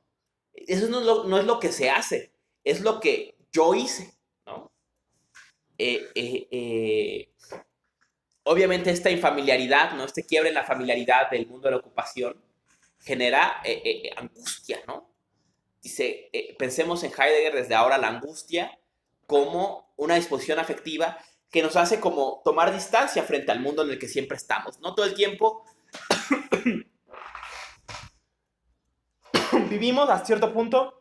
Eso no es lo que se hace, es lo que yo hice, ¿no? Eh, eh, eh, obviamente esta infamiliaridad, ¿no? Este quiebre en la familiaridad del mundo de la ocupación genera angustia, ¿no? Dice, pensemos en Heidegger desde ahora la angustia como una disposición afectiva que nos hace como tomar distancia frente al mundo en el que siempre estamos, ¿no? Todo el tiempo vivimos a cierto punto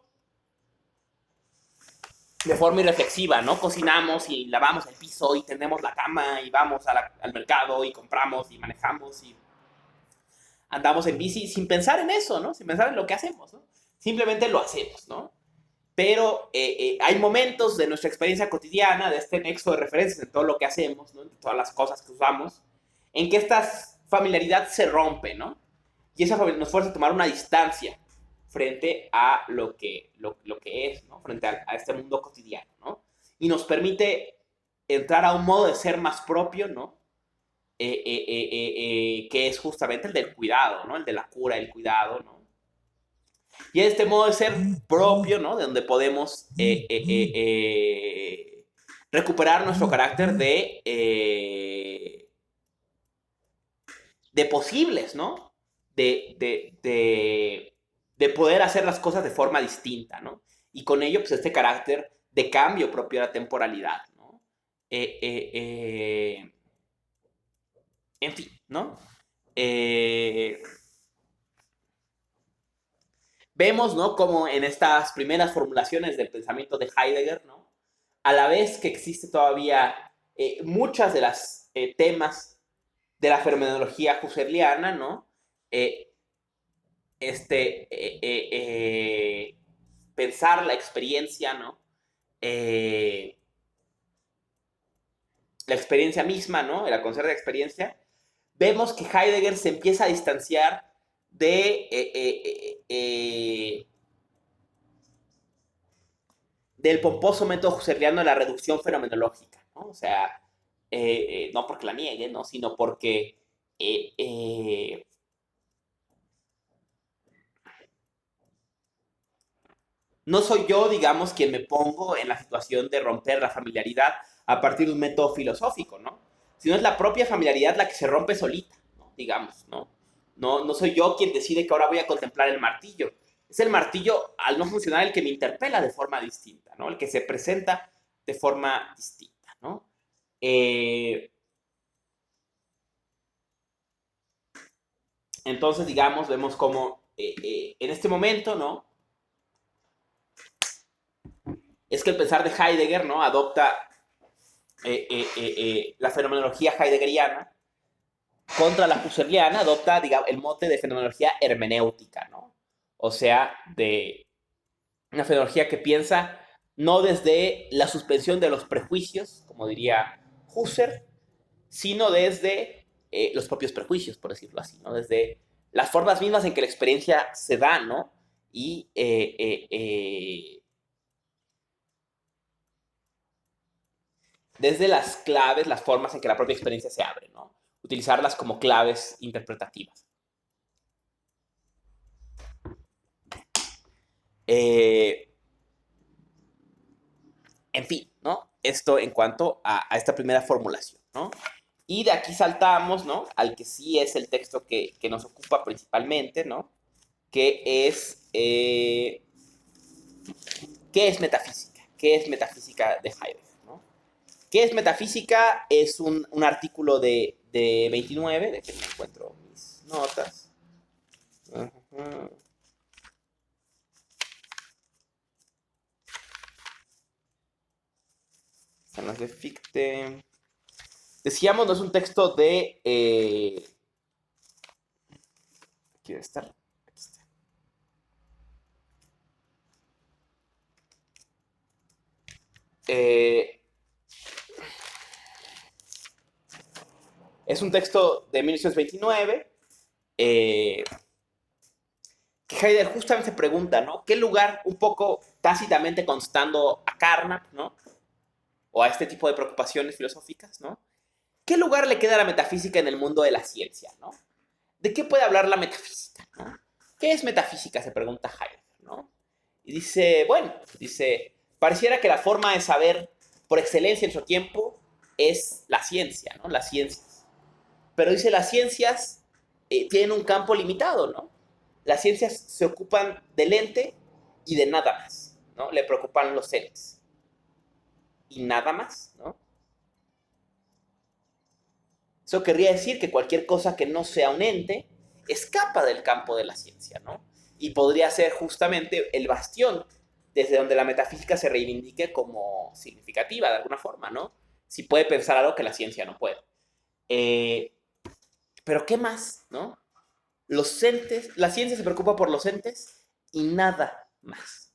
de forma irreflexiva, ¿no? Cocinamos y lavamos el piso y tendemos la cama y vamos al mercado y compramos y manejamos y andamos en bici sin pensar en eso, ¿no? Sin pensar en lo que hacemos, ¿no? Simplemente lo hacemos, ¿no? Pero hay momentos de nuestra experiencia cotidiana, de este nexo de referencias en todo lo que hacemos, ¿no? En todas las cosas que usamos, en que esta familiaridad se rompe, ¿no? Y eso nos fuerza a tomar una distancia frente a lo que es, ¿no? Frente a este mundo cotidiano, ¿no? Y nos permite entrar a un modo de ser más propio, ¿no? Que es justamente el del cuidado, ¿no? El de la cura, el cuidado, ¿no? Y este modo de ser propio, ¿no? De donde podemos recuperar nuestro carácter de posibles, ¿no? De poder hacer las cosas de forma distinta, ¿no? Y con ello, pues, este carácter de cambio propio de la temporalidad, ¿no? En fin, ¿no? Vemos, ¿no? Como en estas primeras formulaciones del pensamiento de Heidegger, ¿no? A la vez que existe todavía muchas de las temas de la fenomenología husserliana, ¿no? Eh, pensar la experiencia, ¿no? La experiencia misma, ¿no? El concepto de experiencia, vemos que Heidegger se empieza a distanciar del pomposo método husserliano de la reducción fenomenológica, ¿no? O sea, no porque la niegue, ¿no? Sino porque no soy yo, digamos, quien me pongo en la situación de romper la familiaridad a partir de un método filosófico, ¿no? Sino es la propia familiaridad la que se rompe solita, ¿no? Digamos, ¿no? No soy yo quien decide que ahora voy a contemplar el martillo. Es el martillo, al no funcionar, el que me interpela de forma distinta, ¿no? El que se presenta de forma distinta, ¿no? Entonces, digamos, vemos cómo en este momento, ¿no? Es que el pensar de Heidegger, ¿no? Adopta la fenomenología heideggeriana contra la husserliana, adopta, digamos, el mote de fenomenología hermenéutica, ¿no? O sea, de una fenomenología que piensa no desde la suspensión de los prejuicios, como diría Husserl, sino desde los propios prejuicios, por decirlo así, ¿no? Desde las formas mismas en que la experiencia se da, ¿no? Y desde las claves, las formas en que la propia experiencia se abre, ¿no? Utilizarlas como claves interpretativas. En fin, ¿no? Esto en cuanto a esta primera formulación, ¿no? Y de aquí saltamos, ¿no? Al que sí es el texto que nos ocupa principalmente, ¿no? Que es, ¿qué es metafísica? ¿Qué es metafísica de Heidegger? ¿No? ¿Qué es metafísica? Es un artículo de 29, de que me encuentro mis notas. Ajá. Están las de Fichte. Decíamos, no es un texto de... aquí debe estar. Aquí está. Es un texto de 1929 que Heidegger justamente se pregunta, ¿no? ¿Qué lugar, un poco tácitamente constando a Carnap, ¿no? O a este tipo de preocupaciones filosóficas, ¿no? ¿Qué lugar le queda a la metafísica en el mundo de la ciencia, ¿no? ¿De qué puede hablar la metafísica, ¿no? ¿Qué es metafísica? Se pregunta Heidegger, ¿no? Y dice, bueno, pareciera que la forma de saber por excelencia en su tiempo es la ciencia, ¿no? Las ciencias. Pero dice, las ciencias tienen un campo limitado, ¿no? Las ciencias se ocupan del ente y de nada más, ¿no? Le preocupan los entes. Y nada más, ¿no? Eso querría decir que cualquier cosa que no sea un ente escapa del campo de la ciencia, ¿no? Y podría ser justamente el bastión desde donde la metafísica se reivindique como significativa de alguna forma, ¿no? Si puede pensar algo que la ciencia no puede. Pero ¿qué más, no? Los entes, la ciencia se preocupa por los entes y nada más.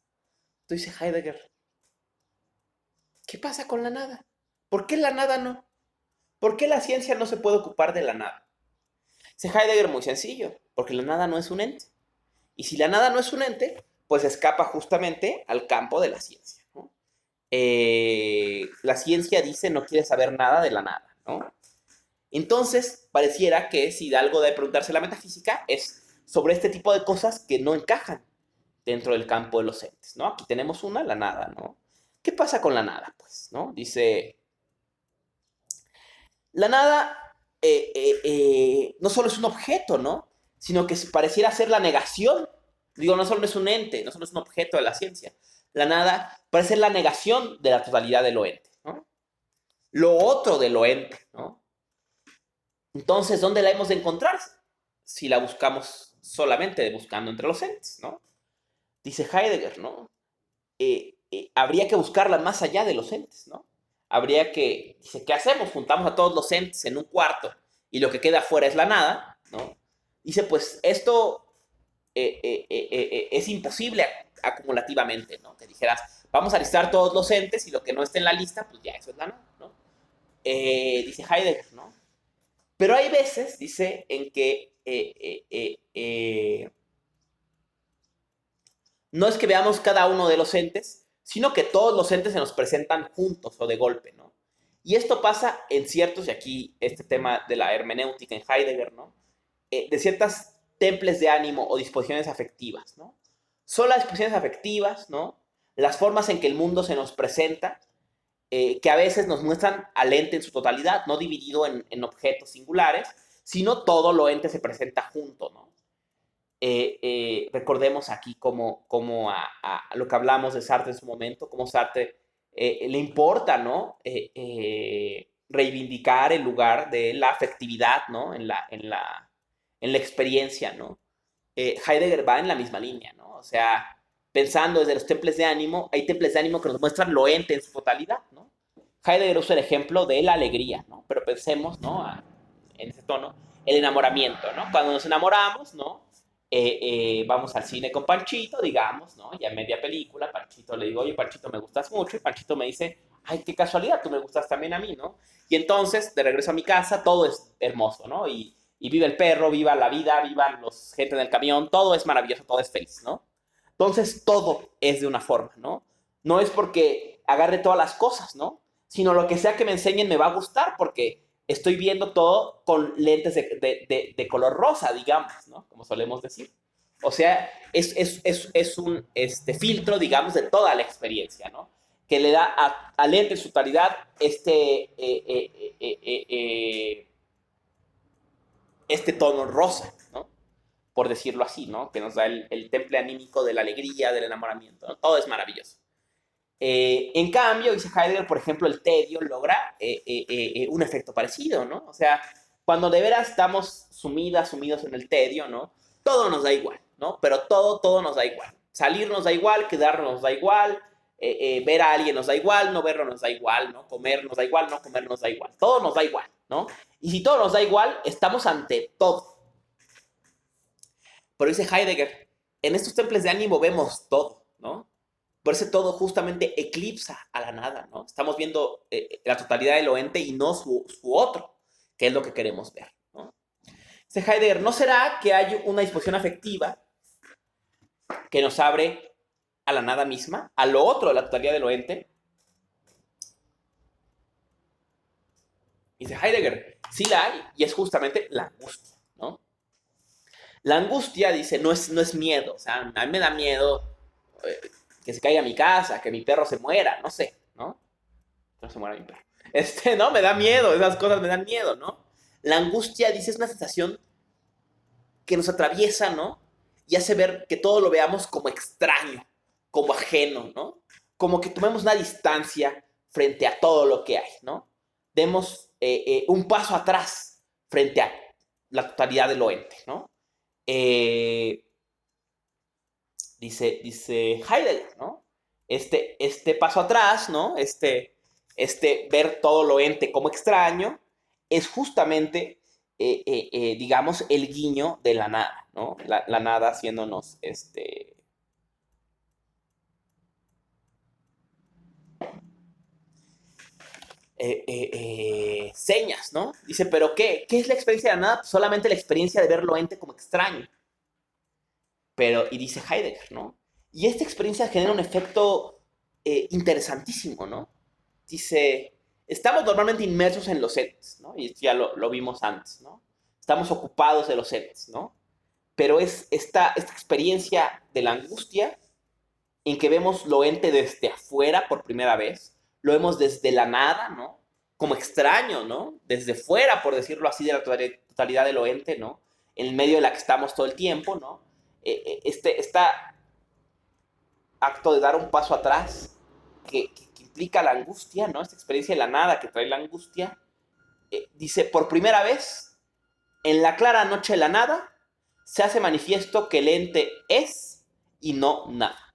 Entonces dice Heidegger, ¿qué pasa con la nada? ¿Por qué la nada no? ¿Por qué la ciencia no se puede ocupar de la nada? Dice Heidegger, muy sencillo, porque la nada no es un ente. Y si la nada no es un ente, pues escapa justamente al campo de la ciencia, ¿no? La ciencia dice no quiere saber nada de la nada, ¿no? Entonces, pareciera que si de algo debe preguntarse la metafísica es sobre este tipo de cosas que no encajan dentro del campo de los entes, ¿no? Aquí tenemos una, la nada, ¿no? ¿Qué pasa con la nada, pues, no? Dice, la nada no solo es un objeto, ¿no? Sino que pareciera ser la negación. Digo, no solo es un ente, no solo es un objeto de la ciencia. La nada parece ser la negación de la totalidad de lo ente, ¿no? Lo otro de lo ente, ¿no? Entonces, ¿dónde la hemos de encontrar? Si la buscamos solamente buscando entre los entes, ¿no? Dice Heidegger, ¿no? Habría que buscarla más allá de los entes, ¿no? Habría que, dice, ¿qué hacemos? Juntamos a todos los entes en un cuarto y lo que queda afuera es la nada, ¿no? Dice, pues esto es imposible acumulativamente, ¿no? Que dijeras, vamos a listar todos los entes y lo que no esté en la lista, pues ya eso es la nada, ¿no? Dice Heidegger, ¿no? Pero hay veces, dice, en que no es que veamos cada uno de los entes, sino que todos los entes se nos presentan juntos o de golpe, ¿no? Y esto pasa en ciertos, y aquí este tema de la hermenéutica en Heidegger, ¿no? De ciertas temples de ánimo o disposiciones afectivas, ¿no? Son las disposiciones afectivas, ¿no? Las formas en que el mundo se nos presenta, que a veces nos muestran al ente en su totalidad, no dividido en objetos singulares, sino todo lo ente se presenta junto, ¿no? Recordemos aquí como a lo que hablamos de Sartre en su momento, como Sartre le importa, ¿no? Reivindicar el lugar de la afectividad, ¿no? En la experiencia, ¿no? Heidegger va en la misma línea, ¿no? O sea, pensando desde los temples de ánimo, hay temples de ánimo que nos muestran lo ente en su totalidad, ¿no? Heidegger usa el ejemplo de la alegría, ¿no? Pero pensemos, ¿no? En ese tono, el enamoramiento, ¿no? Cuando nos enamoramos, ¿no? Vamos al cine con Panchito, digamos, ¿no? Ya en media película, Panchito le digo, oye, Panchito, me gustas mucho, y Panchito me dice, ay, qué casualidad, tú me gustas también a mí, ¿no? Y entonces, de regreso a mi casa, todo es hermoso, ¿no? Y viva el perro, viva la vida, viva los gente en el camión, todo es maravilloso, todo es feliz, ¿no? Entonces, todo es de una forma, ¿no? No es porque agarre todas las cosas, ¿no? Sino lo que sea que me enseñen me va a gustar porque estoy viendo todo con lentes de color rosa, digamos, ¿no? Como solemos decir. O sea, es un filtro, digamos, de toda la experiencia, ¿no? Que le da al lente en su totalidad este tono rosa, ¿no? Por decirlo así, ¿no? Que nos da el temple anímico de la alegría, del enamoramiento, ¿no? Todo es maravilloso. En cambio, dice Heidegger, por ejemplo, el tedio logra un efecto parecido, ¿no? O sea, cuando de veras estamos sumidos en el tedio, ¿no? Todo nos da igual, ¿no? Pero todo nos da igual. Salir nos da igual, quedarnos nos da igual, ver a alguien nos da igual, no verlo nos da igual, ¿no? Comer nos da igual, no comer nos da igual. Todo nos da igual, ¿no? Y si todo nos da igual, estamos ante todo. Pero dice Heidegger, en estos templos de ánimo vemos todo, ¿no? Por ese todo justamente eclipsa a la nada, ¿no? Estamos viendo la totalidad del ente y no su otro, que es lo que queremos ver, ¿no? Dice Heidegger, ¿no será que hay una disposición afectiva que nos abre a la nada misma, a lo otro de la totalidad del ente? Dice Heidegger, sí la hay, y es justamente la angustia, ¿no? La angustia, dice, no es miedo, o sea, a mí me da miedo que se caiga mi casa, que mi perro se muera, no sé, ¿no? No se muera mi perro. No, me da miedo, esas cosas me dan miedo, ¿no? La angustia, dice, es una sensación que nos atraviesa, ¿no? Y hace ver que todo lo veamos como extraño, como ajeno, ¿no? Como que tomemos una distancia frente a todo lo que hay, ¿no? Demos un paso atrás frente a la totalidad del ente, ¿no? Dice Heidegger, ¿no? Este paso atrás, ¿no? Ver todo lo ente como extraño, es justamente, digamos, el guiño de la nada, ¿no? La nada haciéndonos, señas, ¿no? Dice, ¿pero qué? ¿Qué es la experiencia de la nada? Pues solamente la experiencia de ver lo ente como extraño. Y dice Heidegger, ¿no? Y esta experiencia genera un efecto interesantísimo, ¿no? Dice, estamos normalmente inmersos en los entes, ¿no? Y esto ya lo vimos antes, ¿no? Estamos ocupados de los entes, ¿no? Pero es esta experiencia de la angustia en que vemos lo ente desde afuera por primera vez, lo vemos desde la nada, ¿no? Como extraño, ¿no? Desde fuera, por decirlo así, de la totalidad de lo ente, ¿no? En medio de la que estamos todo el tiempo, ¿no? Acto de dar un paso atrás que implica la angustia, ¿no? Esta experiencia de la nada que trae la angustia, dice, por primera vez, en la clara noche de la nada, se hace manifiesto que el ente es y no nada.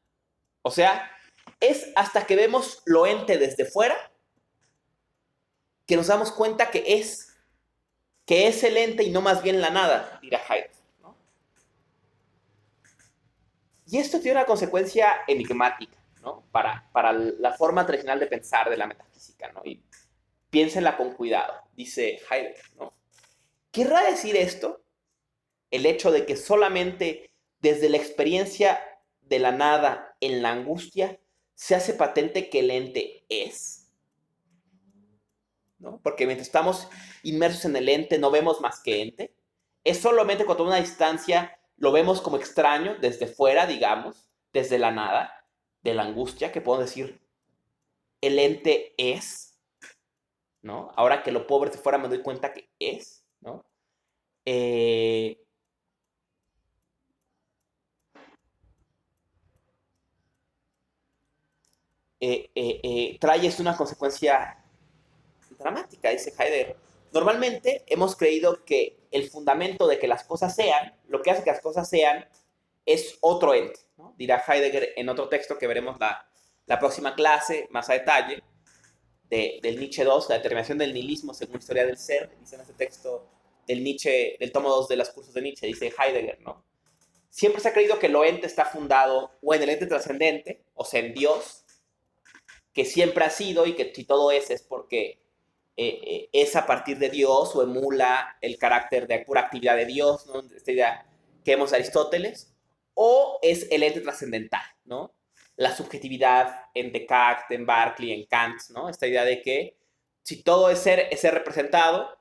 O sea, es hasta que vemos lo ente desde fuera que nos damos cuenta que es el ente y no más bien la nada, dirá Heidegger, ¿no? Y esto tiene una consecuencia enigmática, ¿no? Para la forma tradicional de pensar de la metafísica, ¿no? Y piénsenla con cuidado, dice Heidegger, ¿no? ¿Querrá decir esto? El hecho de que solamente desde la experiencia de la nada en la angustia se hace patente que el ente es, ¿no? Porque mientras estamos inmersos en el ente no vemos más que ente. Es solamente cuando a una distancia lo vemos como extraño, desde fuera, digamos, desde la nada, de la angustia, que podemos decir, el ente es, ¿no? Ahora que lo puedo ver de fuera me doy cuenta que es, ¿no? Trae esto una consecuencia dramática, dice Heidegger. Normalmente hemos creído que el fundamento de que las cosas sean, lo que hace que las cosas sean, es otro ente, ¿no? Dirá Heidegger en otro texto que veremos la próxima clase, más a detalle, del Nietzsche 2, la determinación del nihilismo según historia del ser, dice en este texto del Nietzsche, del tomo 2 de los cursos de Nietzsche, dice Heidegger, ¿no? Siempre se ha creído que lo ente está fundado o en el ente trascendente, o sea, en Dios, que siempre ha sido y que si todo es porque es a partir de Dios o emula el carácter de pura actividad de Dios, ¿no? Esta idea que vemos de Aristóteles, o es el ente trascendental, ¿no? La subjetividad en Descartes, en Berkeley, en Kant, ¿no? Esta idea de que si todo es ser representado,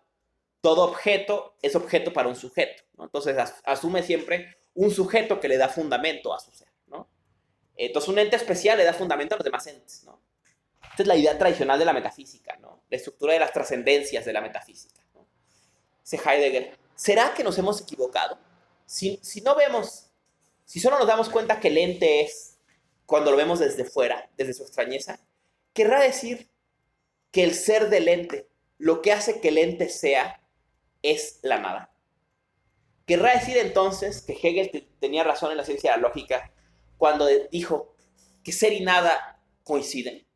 todo objeto es objeto para un sujeto, ¿no? Entonces asume siempre un sujeto que le da fundamento a su ser, ¿no? Entonces un ente especial le da fundamento a los demás entes, ¿no? Esta es la idea tradicional de la metafísica, ¿no? La estructura de las trascendencias de la metafísica, ¿no? Dice Heidegger, ¿será que nos hemos equivocado? Si no vemos, si solo nos damos cuenta que el ente es cuando lo vemos desde fuera, desde su extrañeza, querrá decir que el ser del ente, lo que hace que el ente sea, es la nada. ¿Querrá decir entonces que Hegel tenía razón en la ciencia de la lógica cuando dijo que ser y nada coinciden?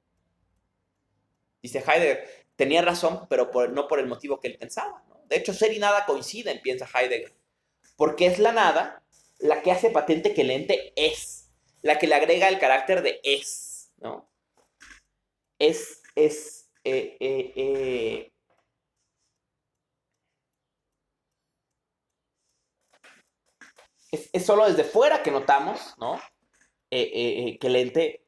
Dice Heidegger, tenía razón, pero no por el motivo que él pensaba, ¿no? De hecho, ser y nada coinciden, piensa Heidegger, porque es la nada la que hace patente que el ente es, la que le agrega el carácter de es, ¿no? Es solo desde fuera que notamos, ¿no? Que el ente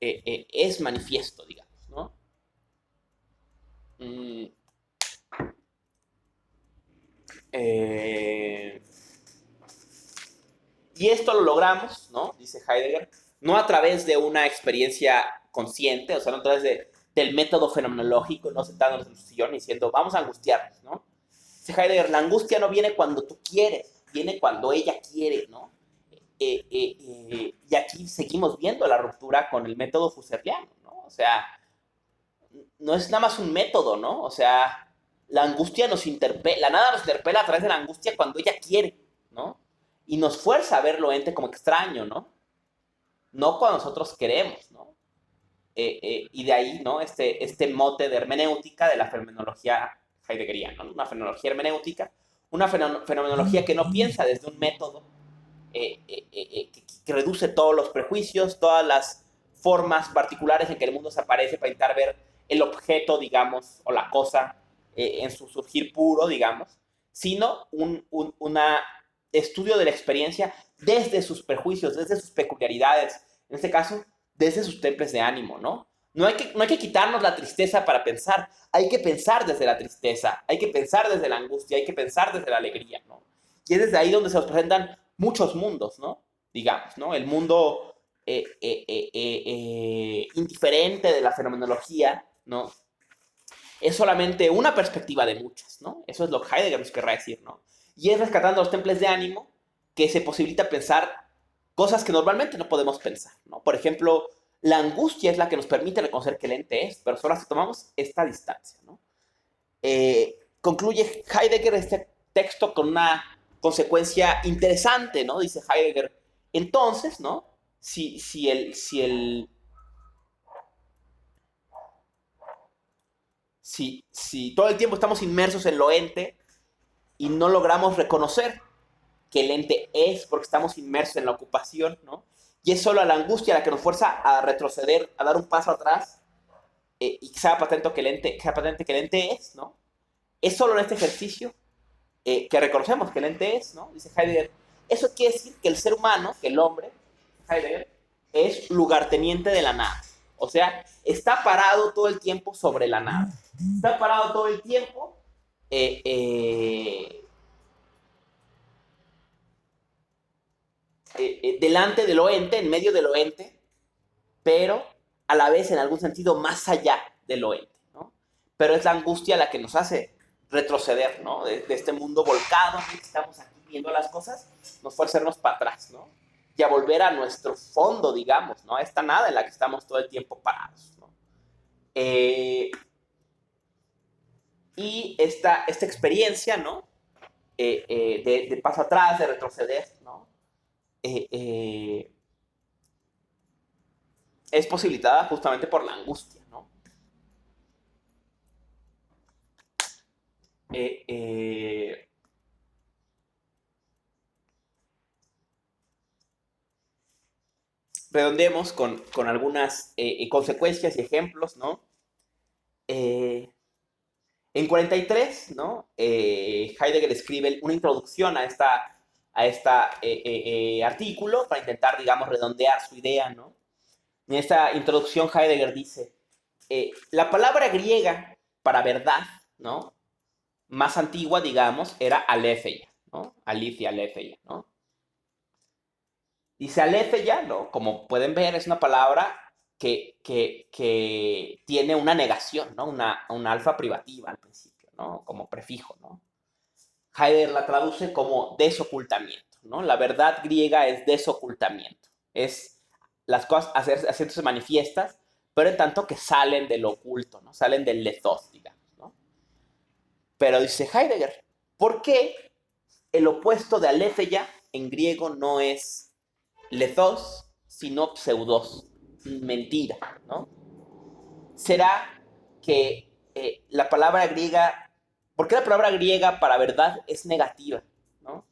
es manifiesto, digamos, ¿no? Mm, eh, y esto lo logramos, ¿no? Dice Heidegger, no a través de una experiencia consciente, o sea, no a través del método fenomenológico, no sentándonos en su sillón y diciendo, vamos a angustiarnos, ¿no? Dice Heidegger, la angustia no viene cuando tú quieres, viene cuando ella quiere, ¿no? Y aquí seguimos viendo la ruptura con el método husserliano, ¿no? O sea, no es nada más un método, ¿no? O sea, la angustia nos interpela, la nada nos interpela a través de la angustia cuando ella quiere, ¿no? Y nos fuerza a ver lo ente como extraño, ¿no? No cuando nosotros queremos, ¿no? Y de ahí, ¿no? Este mote de hermenéutica de la fenomenología heideggeriana, ¿no? Una fenomenología hermenéutica, una fenomenología que no piensa desde un método, que reduce todos los prejuicios, todas las formas particulares en que el mundo se aparece para intentar ver el objeto, digamos, o la cosa en su surgir puro, digamos, sino un estudio de la experiencia desde sus prejuicios, desde sus peculiaridades, en este caso, desde sus temples de ánimo, ¿no? No hay que quitarnos la tristeza para pensar, hay que pensar desde la tristeza, hay que pensar desde la angustia, hay que pensar desde la alegría, ¿no? Y es desde ahí donde se nos presentan muchos mundos, ¿no? Digamos, ¿no? El mundo indiferente de la fenomenología, ¿no? Es solamente una perspectiva de muchas, ¿no? Eso es lo que Heidegger nos querrá decir, ¿no? Y es rescatando los templos de ánimo que se posibilita pensar cosas que normalmente no podemos pensar, ¿no? Por ejemplo, la angustia es la que nos permite reconocer que el ente es, pero solo si tomamos esta distancia, ¿no? Concluye Heidegger este texto con una consecuencia interesante, ¿no? Dice Heidegger, entonces, ¿no? Si todo el tiempo estamos inmersos en lo ente y no logramos reconocer que el ente es porque estamos inmersos en la ocupación, ¿no? Y es solo la angustia la que nos fuerza a retroceder, a dar un paso atrás y que sea patente que el ente es, ¿no? Es solo en este ejercicio que reconocemos que el ente es, ¿no? Dice Heidegger. Eso quiere decir que el ser humano, que el hombre, Heidegger, es lugarteniente de la nada. O sea, está parado todo el tiempo sobre la nada. Está parado todo el tiempo delante del ente, en medio del ente, pero a la vez en algún sentido más allá del ente, ¿no? Pero es la angustia la que nos hace retroceder, ¿no? De este mundo volcado, ¿no? Que estamos aquí viendo las cosas, nos fuerza a hacernos para atrás, ¿no? Y a volver a nuestro fondo, digamos, ¿no? A esta nada en la que estamos todo el tiempo parados, ¿no? Y esta experiencia, ¿no? De paso atrás, de retroceder, ¿no? Es posibilitada justamente por la angustia, ¿no? Eh, eh, redondeemos con algunas consecuencias y ejemplos, ¿no? Eh, en 43, ¿no? Heidegger escribe una introducción a este artículo para intentar, digamos, redondear su idea, ¿no? En esta introducción Heidegger dice, la palabra griega para verdad, ¿no? Más antigua, digamos, era aletheia, ¿no? Alicia, aletheia, ¿no? Dice aletheia, ¿no? Como pueden ver, es una palabra que tiene una negación, ¿no? Una alfa privativa al principio, ¿no? Como prefijo, ¿no? Heidegger la traduce como desocultamiento, ¿no? La verdad griega es desocultamiento. Es las cosas haciéndose manifiestas, pero en tanto que salen de lo oculto, ¿no? Salen del lethos, digamos, ¿no? Pero dice Heidegger, ¿por qué el opuesto de aletheia en griego no es lethos, sino pseudos? Mentira, ¿no? ¿Será que la palabra griega, por qué la palabra griega para verdad es negativa, ¿no?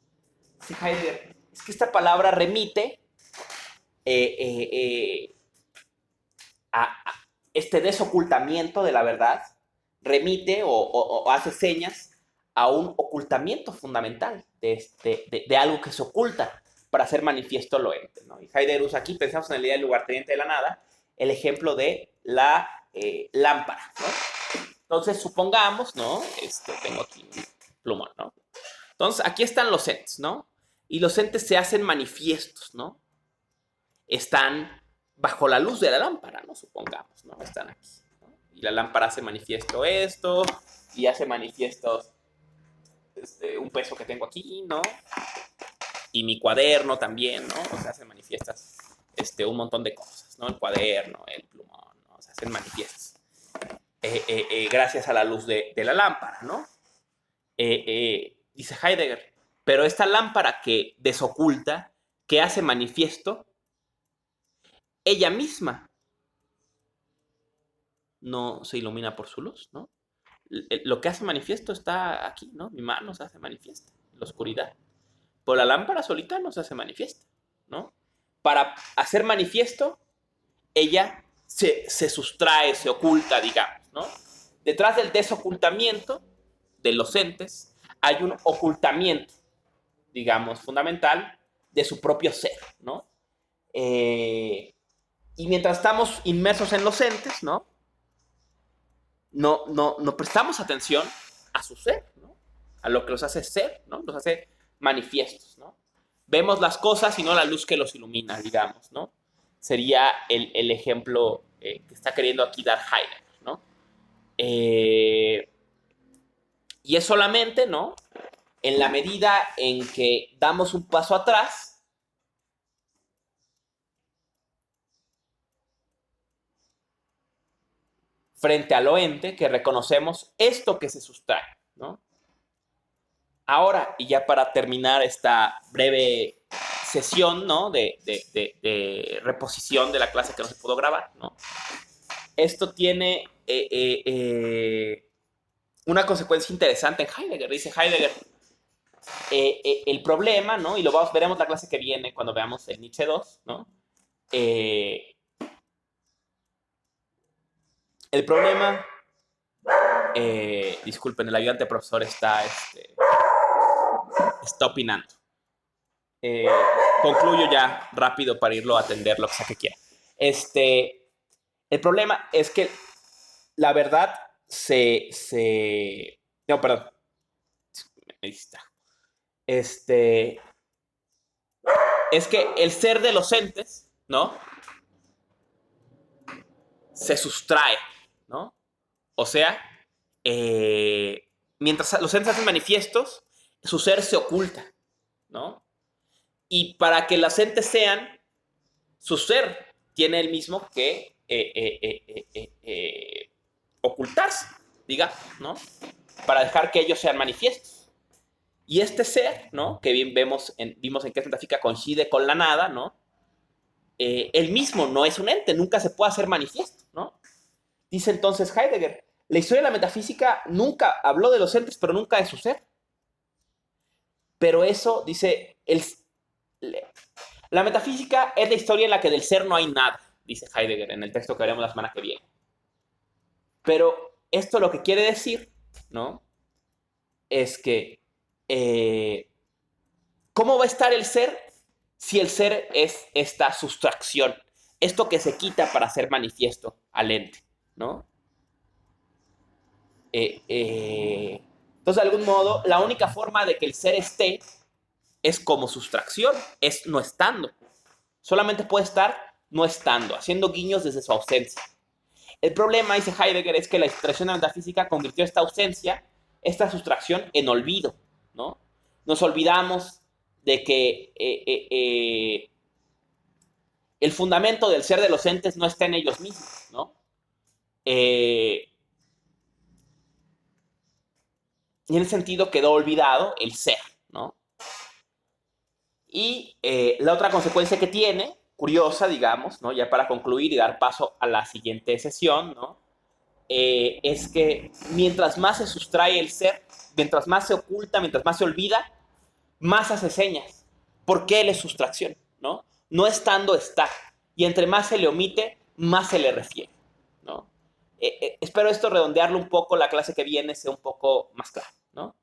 Dice Heidegger, es que esta palabra remite eh, eh, eh, a este desocultamiento de la verdad, remite o hace señas a un ocultamiento fundamental de algo que se oculta para hacer manifiesto lo ente, ¿no? Y Heidegger usa aquí, pensamos en la idea del lugarteniente de la nada, el ejemplo de la lámpara, ¿no? Entonces, supongamos, ¿no? Tengo aquí un plumón, ¿no? Entonces, aquí están los entes, ¿no? Y los entes se hacen manifiestos, ¿no? Están bajo la luz de la lámpara, ¿no? Supongamos, ¿no? Están aquí, ¿no? Y la lámpara hace manifiesto esto, y hace manifiesto un peso que tengo aquí, ¿no? Y mi cuaderno también, ¿no? O sea, hacen manifiestas un montón de cosas, ¿no? El cuaderno, el plumón, ¿no? O sea, hacen manifiestos. Gracias a la luz de la lámpara, ¿no? Dice Heidegger, pero esta lámpara que desoculta, que hace manifiesto, ella misma no se ilumina por su luz, ¿no? Lo que hace manifiesto está aquí, ¿no? Mi mano se hace manifiesta, la oscuridad. Pero la lámpara solita no se hace manifiesta, ¿no? Para hacer manifiesto, ella se sustrae, se oculta, digamos, ¿no? Detrás del desocultamiento de los entes hay un ocultamiento, digamos, fundamental de su propio ser, ¿no? Y mientras estamos inmersos en los entes, ¿no? No prestamos atención a su ser, ¿no? A lo que los hace ser, ¿no? Los hace manifiestos, ¿no? Vemos las cosas y no la luz que los ilumina, digamos, ¿no? Sería el ejemplo que está queriendo aquí dar Heidegger, ¿no? Y es solamente, ¿no? En la medida en que damos un paso atrás, frente al ente, que reconocemos esto que se sustrae, ¿no? Ahora, y ya para terminar esta breve sesión, ¿no? De reposición de la clase que no se pudo grabar, ¿no? Esto tiene una consecuencia interesante en Heidegger. Dice Heidegger, el problema, ¿no? Y veremos la clase que viene cuando veamos el Nietzsche 2, ¿no? El problema, disculpen, el ayudante profesor está opinando. Concluyo ya rápido para irlo a atender lo que sea que quiera. El problema es que la verdad no, perdón. Me distrajo. Es que el ser de los entes, ¿no? Se sustrae, ¿no? O sea, mientras los entes hacen manifiestos, su ser se oculta, ¿no? Y para que los entes sean, su ser tiene el mismo que ocultarse, digamos, ¿no? Para dejar que ellos sean manifiestos. Y este ser, ¿no? Que bien vimos en qué metafísica coincide con la nada, ¿no? Él mismo no es un ente, nunca se puede hacer manifiesto, ¿no? Dice entonces Heidegger, la historia de la metafísica nunca habló de los entes, pero nunca de su ser. Pero eso, dice, la metafísica es la historia en la que del ser no hay nada, dice Heidegger en el texto que veremos la semana que viene. Pero esto lo que quiere decir, ¿no? Es que, ¿cómo va a estar el ser si el ser es esta sustracción? Esto que se quita para hacer manifiesto al ente, ¿no? Entonces, de algún modo, la única forma de que el ser esté es como sustracción, es no estando. Solamente puede estar no estando, haciendo guiños desde su ausencia. El problema, dice Heidegger, es que la extracción de la metafísica convirtió esta ausencia, esta sustracción, en olvido, ¿no? Nos olvidamos de que el fundamento del ser de los entes no está en ellos mismos, ¿no? y en ese sentido quedó olvidado el ser, ¿no? Y la otra consecuencia que tiene, curiosa, digamos, ¿no? Ya para concluir y dar paso a la siguiente sesión, ¿no? Es que mientras más se sustrae el ser, mientras más se oculta, mientras más se olvida, más hace señas. Porque él es sustracción, ¿no? No estando está. Y entre más se le omite, más se le refiere, ¿no? Espero esto redondearlo un poco, la clase que viene sea un poco más clara, ¿no?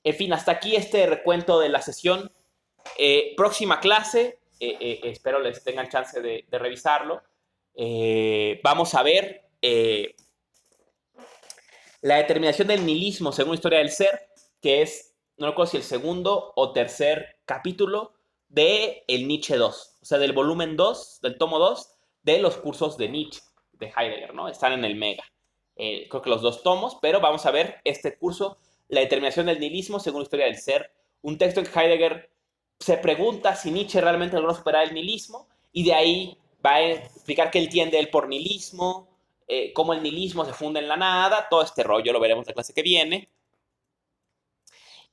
En fin, hasta aquí este recuento de la sesión. Próxima clase, espero les tengan chance de revisarlo. Vamos a ver la determinación del nihilismo según historia del ser, que es, no recuerdo si el segundo o tercer capítulo de el Nietzsche 2, o sea, del volumen 2, del tomo 2, de los cursos de Nietzsche, de Heidegger, ¿no? Están en el Mega. Creo que los dos tomos, pero vamos a ver este curso, la determinación del nihilismo según historia del ser, un texto en que Heidegger se pregunta si Nietzsche realmente logró superar el nihilismo, y de ahí va a explicar qué entiende él por nihilismo, cómo el nihilismo se funda en la nada, todo este rollo lo veremos en la clase que viene.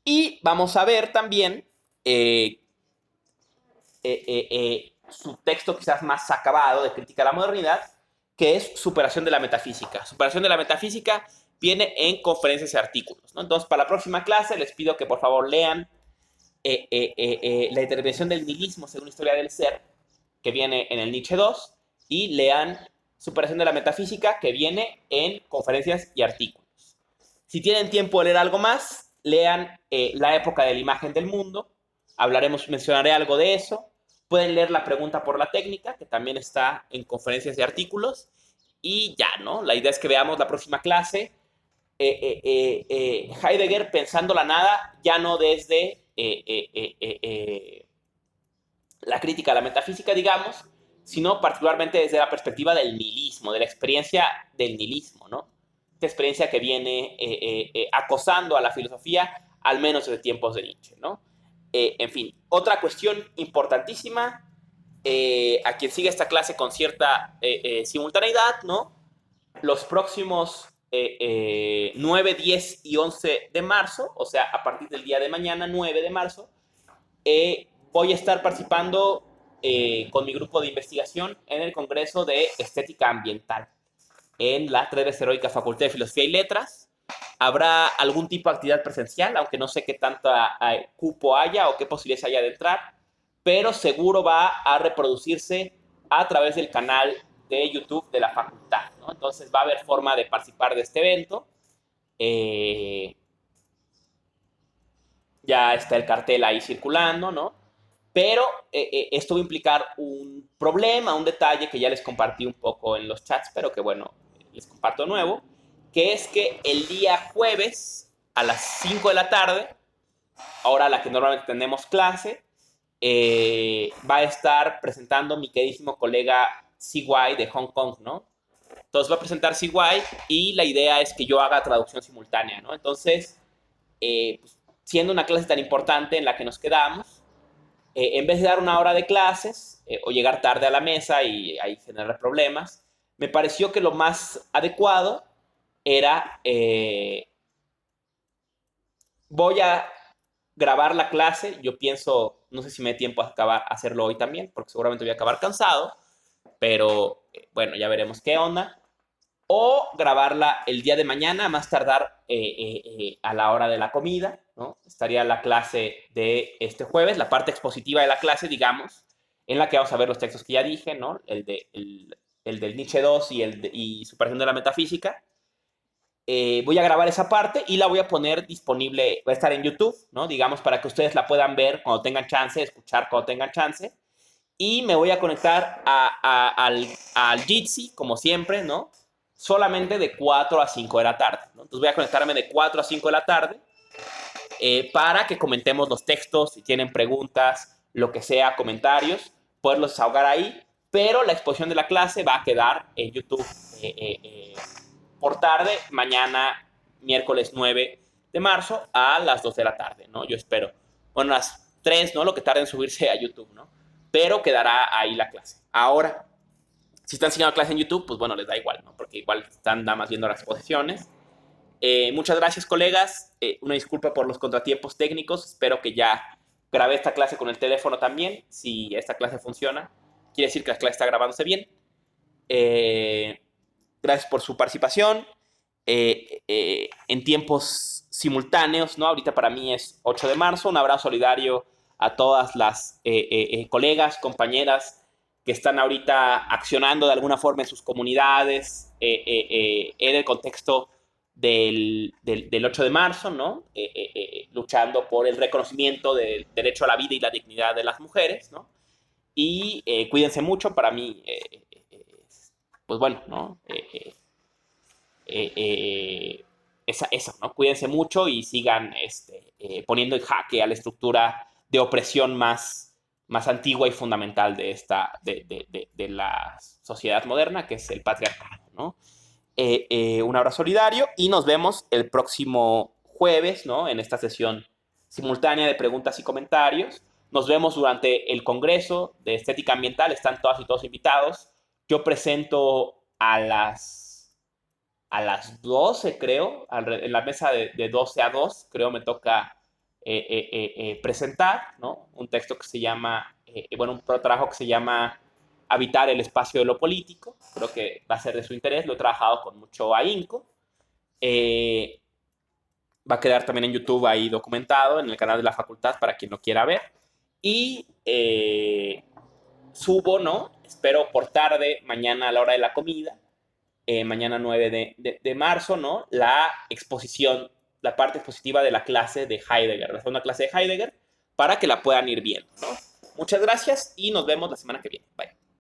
Y vamos a ver también su texto quizás más acabado de crítica a la modernidad, que es Superación de la metafísica. Superación de la metafísica viene en conferencias y artículos, ¿no? Entonces, para la próxima clase les pido que por favor lean la intervención del nihilismo según historia del ser, que viene en el Nietzsche 2, y lean Superación de la metafísica, que viene en conferencias y artículos. Si tienen tiempo de leer algo más, lean La época de la imagen del mundo. Mencionaré algo de eso. Pueden leer La pregunta por la técnica, que también está en conferencias y artículos. Y ya, ¿no? La idea es que veamos la próxima clase Heidegger pensando la nada, ya no desde la crítica a la metafísica, digamos, sino particularmente desde la perspectiva del nihilismo, de la experiencia del nihilismo, ¿no? Esta experiencia que viene acosando a la filosofía, al menos desde tiempos de Nietzsche, ¿no? En fin, otra cuestión importantísima, a quien sigue esta clase con cierta simultaneidad, ¿no? Los próximos 9, 10 y 11 de marzo, o sea, a partir del día de mañana, 9 de marzo, voy a estar participando con mi grupo de investigación en el Congreso de Estética Ambiental en la 3 veces heroica Facultad de Filosofía y Letras. Habrá algún tipo de actividad presencial, aunque no sé qué tanta cupo haya o qué posibilidades haya de entrar, pero seguro va a reproducirse a través del canal de YouTube de la facultad, ¿no? Entonces va a haber forma de participar de este evento. Ya está el cartel ahí circulando, ¿no? Pero esto va a implicar un problema, un detalle que ya les compartí un poco en los chats, pero que bueno, les comparto de nuevo, que es que el día jueves a las 5 de la tarde, hora a la que normalmente tenemos clase, va a estar presentando mi queridísimo colega CY de Hong Kong, ¿no? Entonces va a presentar CY y la idea es que yo haga traducción simultánea, ¿no? Entonces, pues, siendo una clase tan importante en la que nos quedamos, en vez de dar una hora de clases o llegar tarde a la mesa y ahí generar problemas, me pareció que lo más adecuado era voy a grabar la clase. Yo pienso, no sé si me dé tiempo a acabar, a hacerlo hoy también, porque seguramente voy a acabar cansado, pero bueno, ya veremos qué onda. O grabarla el día de mañana, a más tardar a la hora de la comida, ¿no? Estaría la clase de este jueves, la parte expositiva de la clase, digamos, en la que vamos a ver los textos que ya dije, ¿no? El del Nietzsche 2 y Superación de la metafísica. Voy a grabar esa parte y la voy a poner disponible, va a estar en YouTube, ¿no? Digamos, para que ustedes la puedan ver cuando tengan chance, escuchar cuando tengan chance. Y me voy a conectar al Jitsi, como siempre, ¿no? Solamente de 4 a 5 de la tarde, ¿no? Entonces voy a conectarme de 4 a 5 de la tarde para que comentemos los textos, si tienen preguntas, lo que sea, comentarios, poderlos desahogar ahí, pero la exposición de la clase va a quedar en YouTube por tarde, mañana, miércoles 9 de marzo, a las 2 de la tarde, ¿no? Yo espero. Bueno, las 3, ¿no? Lo que tarda en subirse a YouTube, ¿no? Pero quedará ahí la clase. Ahora, si están siguiendo la clase en YouTube, pues bueno, les da igual, ¿no? Porque igual están nada más viendo las exposiciones. Muchas gracias, colegas. Una disculpa por los contratiempos técnicos. Espero que ya grabé esta clase con el teléfono también. Si esta clase funciona, quiere decir que la clase está grabándose bien. Gracias por su participación. En tiempos simultáneos, ¿no? Ahorita para mí es 8 de marzo. Un abrazo solidario a todas las colegas, compañeras que están ahorita accionando de alguna forma en sus comunidades en el contexto del 8 de marzo, ¿no? Luchando por el reconocimiento del derecho a la vida y la dignidad de las mujeres, ¿no? Y cuídense mucho, para mí, pues bueno, ¿no? Eso, ¿no? Cuídense mucho y sigan poniendo en jaque a la estructura de opresión más antigua y fundamental de la sociedad moderna, que es el patriarcado, ¿no? Un abrazo solidario y nos vemos el próximo jueves, ¿no? En esta sesión simultánea de preguntas y comentarios. Nos vemos durante el Congreso de Estética Ambiental. Están todas y todos invitados. Yo presento a las 12, creo, en la mesa de 12 a 2, creo me toca presentar, ¿no? Un texto que se llama, un trabajo que se llama Habitar el espacio de lo político. Creo que va a ser de su interés, lo he trabajado con mucho ahínco. Va a quedar también en YouTube ahí documentado, en el canal de la facultad, para quien lo quiera ver. Y subo, ¿no? Espero por tarde, mañana a la hora de la comida, mañana 9 de marzo, ¿no? La exposición, la parte expositiva de la clase de Heidegger, la segunda clase de Heidegger, para que la puedan ir viendo, ¿no? Muchas gracias y nos vemos la semana que viene. Bye.